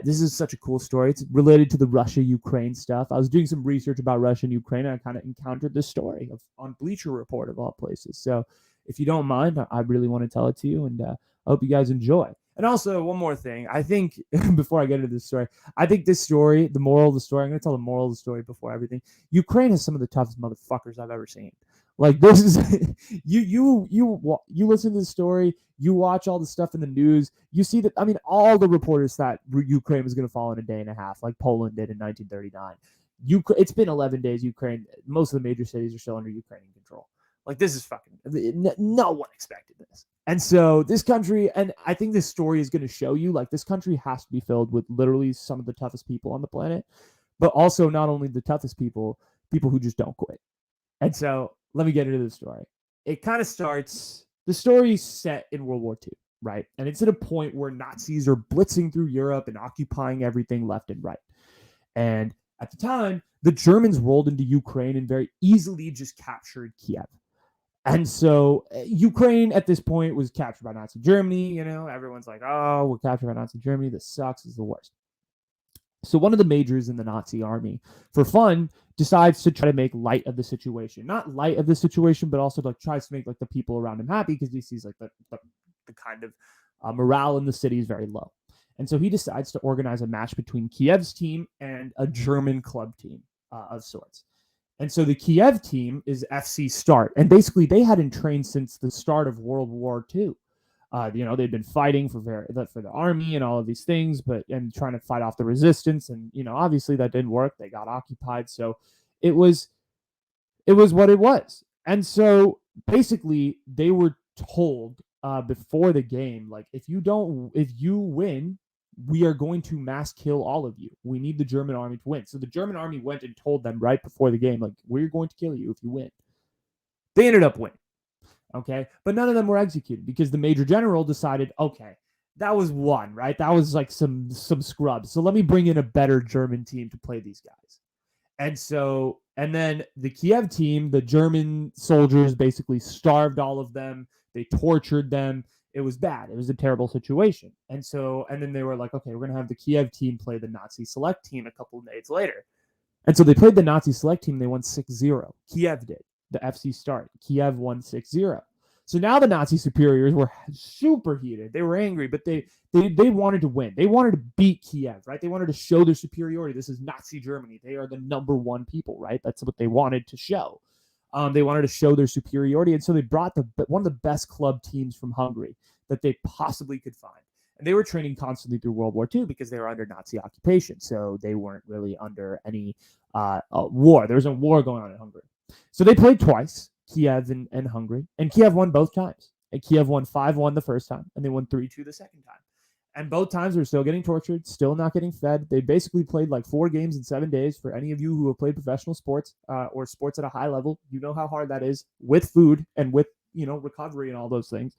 This is such a cool story. It's related to the Russia-Ukraine stuff. I was doing some research about Russia and Ukraine, and I kind of encountered this story on Bleacher Report of all places. So if you don't mind, I really want to tell it to you, and I hope you guys enjoy. And also, one more thing. I think, before I get into this story, I think this story, the moral of the story, I'm going to tell the moral of the story before everything. Ukraine has some of the toughest motherfuckers I've ever seen. Like, this is, you listen to the story, you watch all the stuff in the news, you see that, I mean, all the reporters thought Ukraine was going to fall in a day and a half, like Poland did in 1939. It's been 11 days, Ukraine, most of the major cities are still under Ukrainian control. Like, this is fucking, no one expected this. And so this country, and I think this story is going to show you, like, this country has to be filled with literally some of the toughest people on the planet, but also not only the toughest people who just don't quit. And so let me get into the story. It kind of starts, the story's set in World War II, right? And it's at a point where Nazis are blitzing through Europe and occupying everything left and right. And at the time, the Germans rolled into Ukraine and very easily just captured Kiev. And so Ukraine at this point was captured by Nazi Germany. Everyone's like, oh, we're captured by Nazi Germany. This sucks. This is the worst. So one of the majors in the Nazi army, for fun, decides to try to make light of the situation. Not light of the situation, but also like tries to make like the people around him happy because he sees like the kind of morale in the city is very low. And so he decides to organize a match between Kiev's team and a German club team of sorts. And so the Kiev team is FC Start. And basically they hadn't trained since the start of World War II. They'd been fighting for the army and all of these things, and trying to fight off the resistance. And, obviously that didn't work. They got occupied. So it was what it was. And so basically they were told before the game, like, if you win, we are going to mass kill all of you. We need the German army to win. So the German army went and told them right before the game, like, we're going to kill you if you win. They ended up winning. Okay. But none of them were executed because the major general decided, okay, that was one, right? That was like some scrubs. So let me bring in a better German team to play these guys. And then the Kiev team, the German soldiers basically starved all of them. They tortured them. It was bad. It was a terrible situation. And then they were like, okay, we're going to have the Kiev team play the Nazi select team a couple of days later. And so they played the Nazi select team. They won 6-0. Kiev did. The FC start. Kiev won 6-0. So now the Nazi superiors were super heated. They were angry, but they wanted to win. They wanted to beat Kiev, right? They wanted to show their superiority. This is Nazi Germany. They are the number one people, right? That's what they wanted to show. They wanted to show their superiority, and so they brought one of the best club teams from Hungary that they possibly could find. And they were training constantly through World War II because they were under Nazi occupation, so they weren't really under any war. There was no war going on in Hungary. So they played twice, Kiev and Hungary, and Kiev won both times. And Kiev won 5-1 the first time, and they won 3-2 the second time. And both times they were still getting tortured, still not getting fed. They basically played like 4 games in 7 days. For any of you who have played professional sports or sports at a high level, you know how hard that is with food and with, recovery and all those things.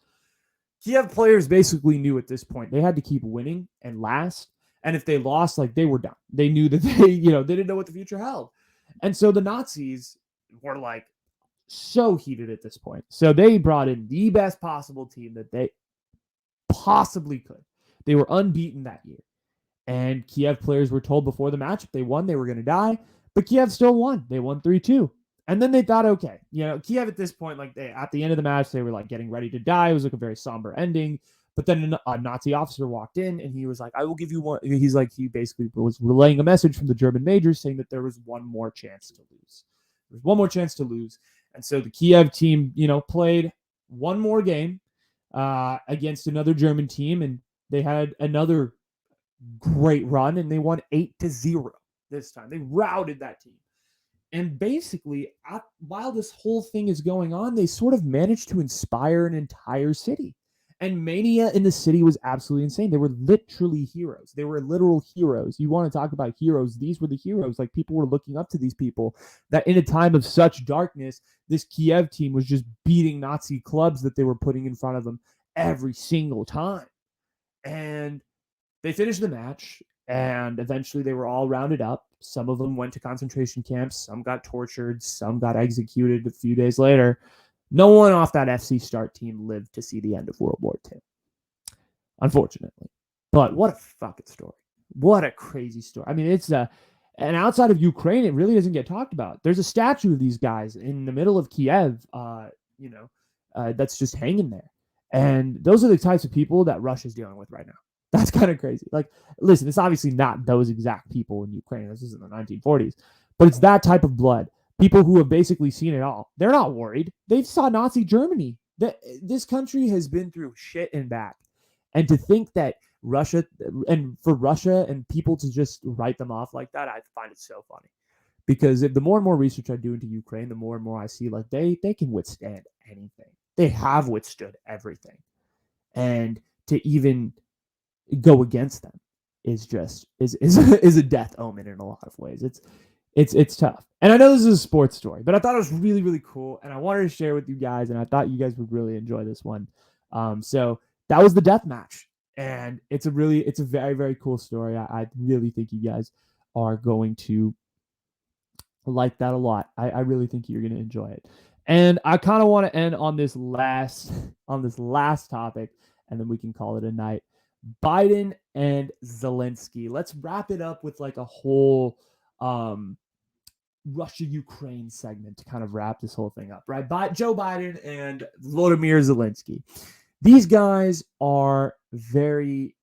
Kiev players basically knew at this point they had to keep winning and last. And if they lost, like, they were done. They knew that they didn't know what the future held. And so the Nazis were like so heated at this point. So they brought in the best possible team that they possibly could. They were unbeaten that year. And Kiev players were told before the match if they won, they were going to die. But Kiev still won. They won 3-2. And then they thought, okay, Kiev at this point, like, at the end of the match, they were like getting ready to die. It was like a very somber ending. But then a Nazi officer walked in and he was like, I will give you one. He's like, he basically was relaying a message from the German major saying that there was one more chance to lose. There's one more chance to lose. And so the Kiev team, played one more game against another German team, and they had another great run, and they won 8-0 this time. They routed that team. And basically, while this whole thing is going on, they sort of managed to inspire an entire city. And mania in the city was absolutely insane. They were literally heroes. They were literal heroes. You want to talk about heroes. These were the heroes. Like, people were looking up to these people that in a time of such darkness, this Kiev team was just beating Nazi clubs that they were putting in front of them every single time. And they finished the match, and eventually they were all rounded up. Some of them went to concentration camps. Some got tortured. Some got executed a few days later. No one off that FC Start team lived to see the end of World War II, unfortunately. But what a fucking story. What a crazy story. I mean, and outside of Ukraine, it really doesn't get talked about. There's a statue of these guys in the middle of Kiev, that's just hanging there. And those are the types of people that Russia's dealing with right now. That's kind of crazy. Like, listen, it's obviously not those exact people in Ukraine. This is in the 1940s. But it's that type of blood. People who have basically seen it all. They're not worried. They saw Nazi Germany. This country has been through shit and back. And to think that Russia and people to just write them off like that, I find it so funny. Because the more and more research I do into Ukraine, the more and more I see, like, they can withstand anything. They have withstood everything. And to even go against them is a death omen in a lot of ways. It's tough. And I know this is a sports story, but I thought it was really, really cool, and I wanted to share with you guys, and I thought you guys would really enjoy this one. So that was the death match, and it's a very, very cool story. I really think you guys are going to like that a lot. I really think you're going to enjoy it. And I kind of want to end on this last topic, and then we can call it a night. Biden and Zelensky. Let's wrap it up with like a whole Russia-Ukraine segment to kind of wrap this whole thing up, right? Joe Biden and Volodymyr Zelensky. These guys are very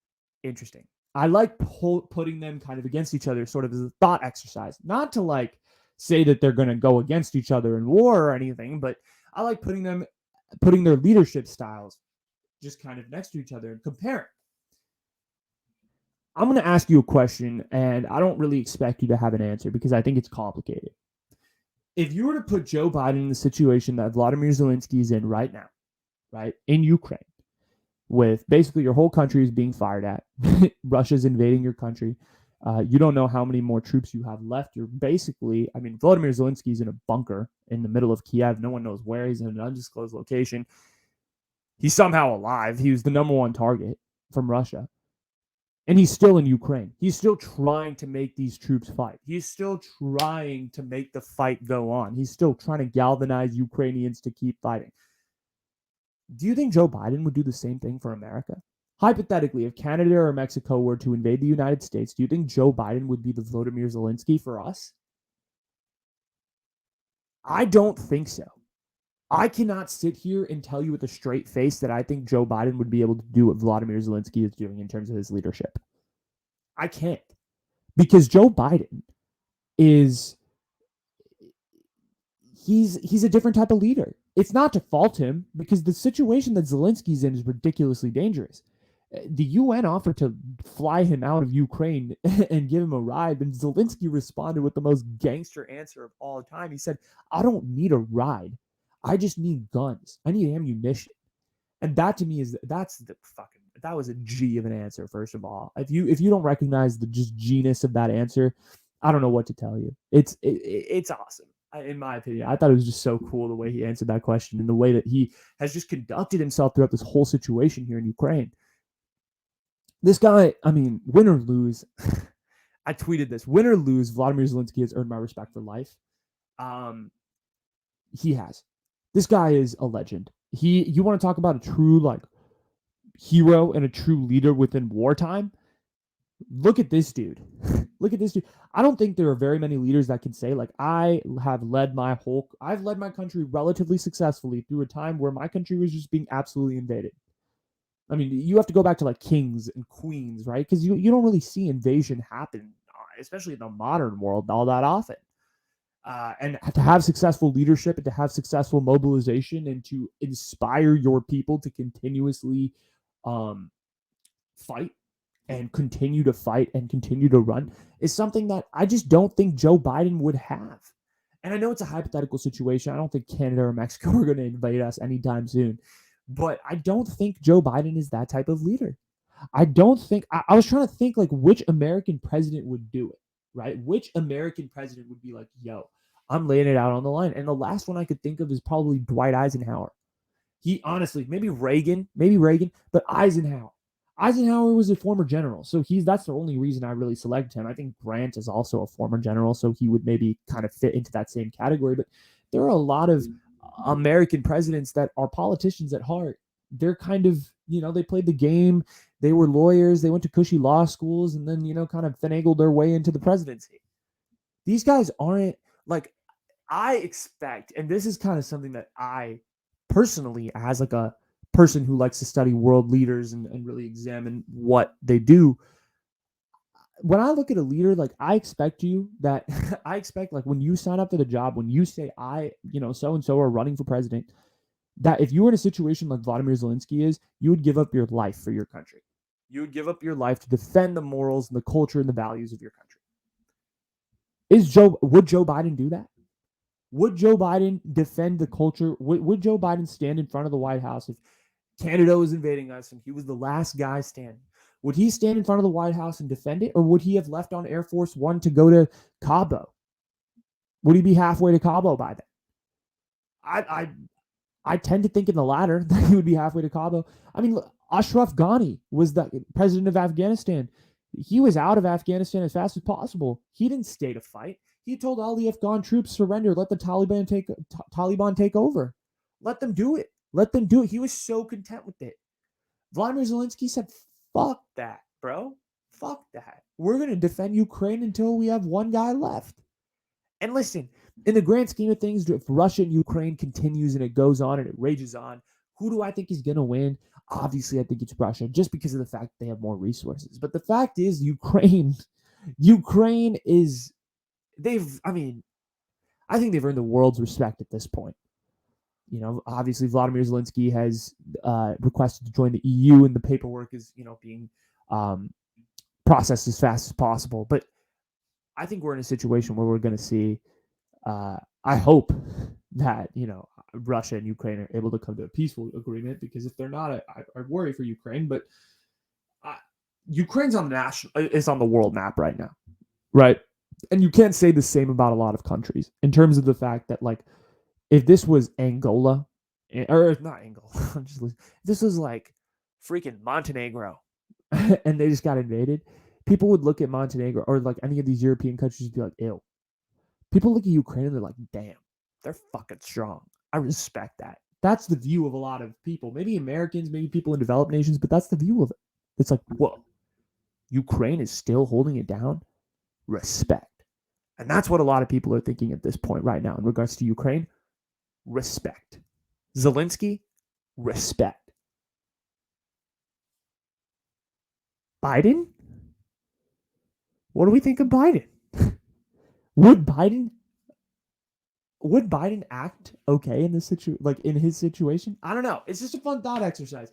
interesting. I like putting them kind of against each other, sort of as a thought exercise, not to like say that they're going to go against each other in war or anything, but I like putting their leadership styles just kind of next to each other and comparing. I'm going to ask you a question, and I don't really expect you to have an answer because I think it's complicated. if you were to put Joe Biden in the situation that Vladimir Zelensky is in right now, right, in Ukraine, with basically your whole country is being fired at, Russia's invading your country. You don't know how many more troops you have left. You're basically, I mean, Volodymyr Zelensky's in a bunker in the middle of Kiev. No one knows where. He's in an undisclosed location. He's somehow alive. He was the number one target from Russia. And he's still in Ukraine. He's still trying to make these troops fight. He's still trying to make the fight go on. He's still trying to galvanize Ukrainians to keep fighting. Do you think Joe Biden would do the same thing for America? Hypothetically, if Canada or Mexico were to invade the United States, do you think Joe Biden would be the Volodymyr Zelensky for us? I don't think so. I cannot sit here and tell you with a straight face that I think Joe Biden would be able to do what Vladimir Zelensky is doing in terms of his leadership. I can't. Because Joe Biden is he's a different type of leader. It's not to fault him because the situation that Zelensky's in is ridiculously dangerous. The UN offered to fly him out of Ukraine and give him a ride, and Zelensky responded with the most gangster answer of all time. He said, "I don't need a ride. I just need guns. I need ammunition." And that to me is that was a G of an answer. First of all, if you don't recognize the just G-ness of that answer, I don't know what to tell you. It's awesome. In my opinion, I thought it was just so cool the way he answered that question and the way that he has just conducted himself throughout this whole situation here in Ukraine. This guy, I mean, win or lose, I tweeted this: win or lose, Vladimir Zelensky has earned my respect for life. He has. This guy is a legend. You want to talk about a true hero and a true leader within wartime? Look at this dude. Look at this dude. I don't think there are very many leaders that can say I've led my country relatively successfully through a time where my country was just being absolutely invaded. I mean, you have to go back to kings and queens, right? Because you don't really see invasion happen, especially in the modern world, all that often. And to have successful leadership and to have successful mobilization and to inspire your people to continuously fight and continue to fight and continue to run is something that I just don't think Joe Biden would have. And I know it's a hypothetical situation. I don't think Canada or Mexico are going to invade us anytime soon. But I don't think Joe Biden is that type of leader. I don't think I was trying to think which American president would do it, right? Which American president would be like, yo, I'm laying it out on the line. And the last one I could think of is probably Dwight Eisenhower. He honestly, maybe Reagan, but Eisenhower. Eisenhower was a former general, so that's the only reason I really selected him. I think Grant is also a former general, so he would maybe kind of fit into that same category. But there are a lot of American presidents that are politicians at heart. They're kind of, they played the game. They were lawyers. They went to cushy law schools and then, kind of finagled their way into the presidency. These guys aren't I expect, and this is kind of something that I personally, as a person who likes to study world leaders and really examine what they do, when I look at a leader, I expect when you sign up for the job, when you say so and so are running for president, that if you were in a situation like Vladimir Zelensky is, you would give up your life for your country. You would give up your life to defend the morals and the culture and the values of your country. Would Joe Biden do that? Would Joe Biden defend the culture? Would Joe Biden stand in front of the White House if Canada was invading us and he was the last guy standing? Would he stand in front of the White House and defend it, or would he have left on Air Force One to go to Cabo? Would he be halfway to Cabo by then? I tend to think in the latter, that he would be halfway to Cabo. I mean, Ashraf Ghani was the president of Afghanistan. He was out of Afghanistan as fast as possible. He didn't stay to fight. He told all the Afghan troops, surrender, let the Taliban take over. Let them do it. Let them do it. He was so content with it. Vladimir Zelensky said, fuck that, bro. Fuck that. We're going to defend Ukraine until we have one guy left. And listen, in the grand scheme of things, if Russia and Ukraine continues and it goes on and it rages on, who do I think is going to win? Obviously, I think it's Russia, just because of the fact they have more resources. But the fact is, Ukraine is, I think they've earned the world's respect at this point. Obviously, Vladimir Zelensky has requested to join the EU, and the paperwork is, being processed as fast as possible. But I think we're in a situation where we're going to see I hope that, Russia and Ukraine are able to come to a peaceful agreement, because if they're not, I worry for Ukraine. But Ukraine's is on the world map right now, right? And you can't say the same about a lot of countries in terms of the fact that, like, if this was Angola, or not Angola, if this was like freaking Montenegro, and they just got invaded, people would look at Montenegro or like any of these European countries and be like, ew. People look at Ukraine and they're like, damn, they're fucking strong. I respect that. That's the view of a lot of people. Maybe Americans, maybe people in developed nations, but that's the view of it. It's like, whoa, Ukraine is still holding it down. Respect. And that's what a lot of people are thinking at this point right now in regards to Ukraine. Respect. Zelensky, respect. Biden? What do we think of Biden? Would Biden act okay in this in his situation? I don't know. It's just a fun thought exercise.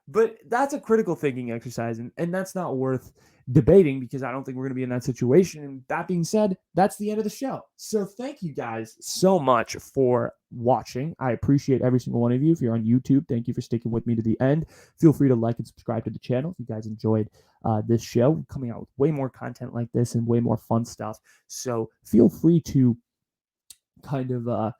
But that's a critical thinking exercise, and that's not worth debating, because I don't think we're going to be in that situation. And that being said, that's the end of the show. So thank you guys so much for watching. I appreciate every single one of you. If you're on YouTube, thank you for sticking with me to the end. Feel free to like and subscribe to the channel if you guys enjoyed this show. We're coming out with way more content like this and way more fun stuff. So feel free to kind of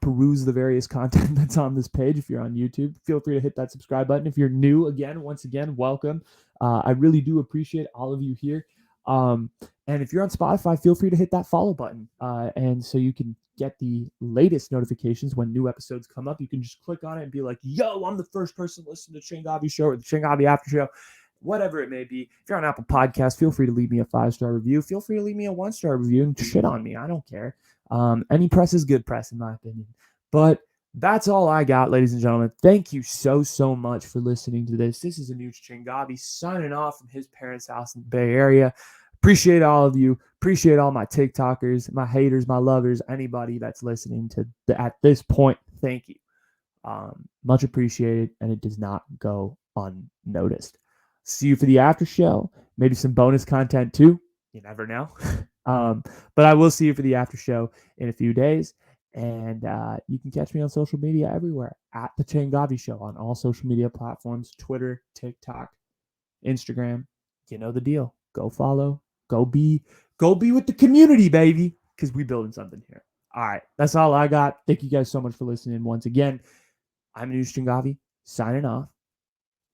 peruse the various content that's on this page. If you're on YouTube, feel free to hit that subscribe button. If you're new, once again, welcome. I really do appreciate all of you here. And if you're on Spotify, feel free to hit that follow button. And so you can get the latest notifications when new episodes come up. You can just click on it and be like, yo, I'm the first person to listen to Changavi show or the Changavi after show, whatever it may be. If you're on Apple Podcasts, feel free to leave me a 5-star review. Feel free to leave me a 1-star review and shit on me. I don't care. Any press is good press, in my opinion. But that's all I got, ladies and gentlemen. Thank you so much for listening to this. This is Anuj Changavi signing off from his parents' house in the Bay Area. Appreciate all of you. Appreciate all my TikTokers, my haters, my lovers, anybody that's listening to at this point. Thank you. Much appreciated, and it does not go unnoticed. See you for the after show. Maybe some bonus content too. You never know. But I will see you for the after show in a few days. And you can catch me on social media everywhere at The Changavi Show on all social media platforms, Twitter, TikTok, Instagram. You know the deal. Go follow. Go be with the community, baby, because we building something here. All right. That's all I got. Thank you guys so much for listening once again. I'm Anuj Changavi, signing off.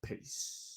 Peace.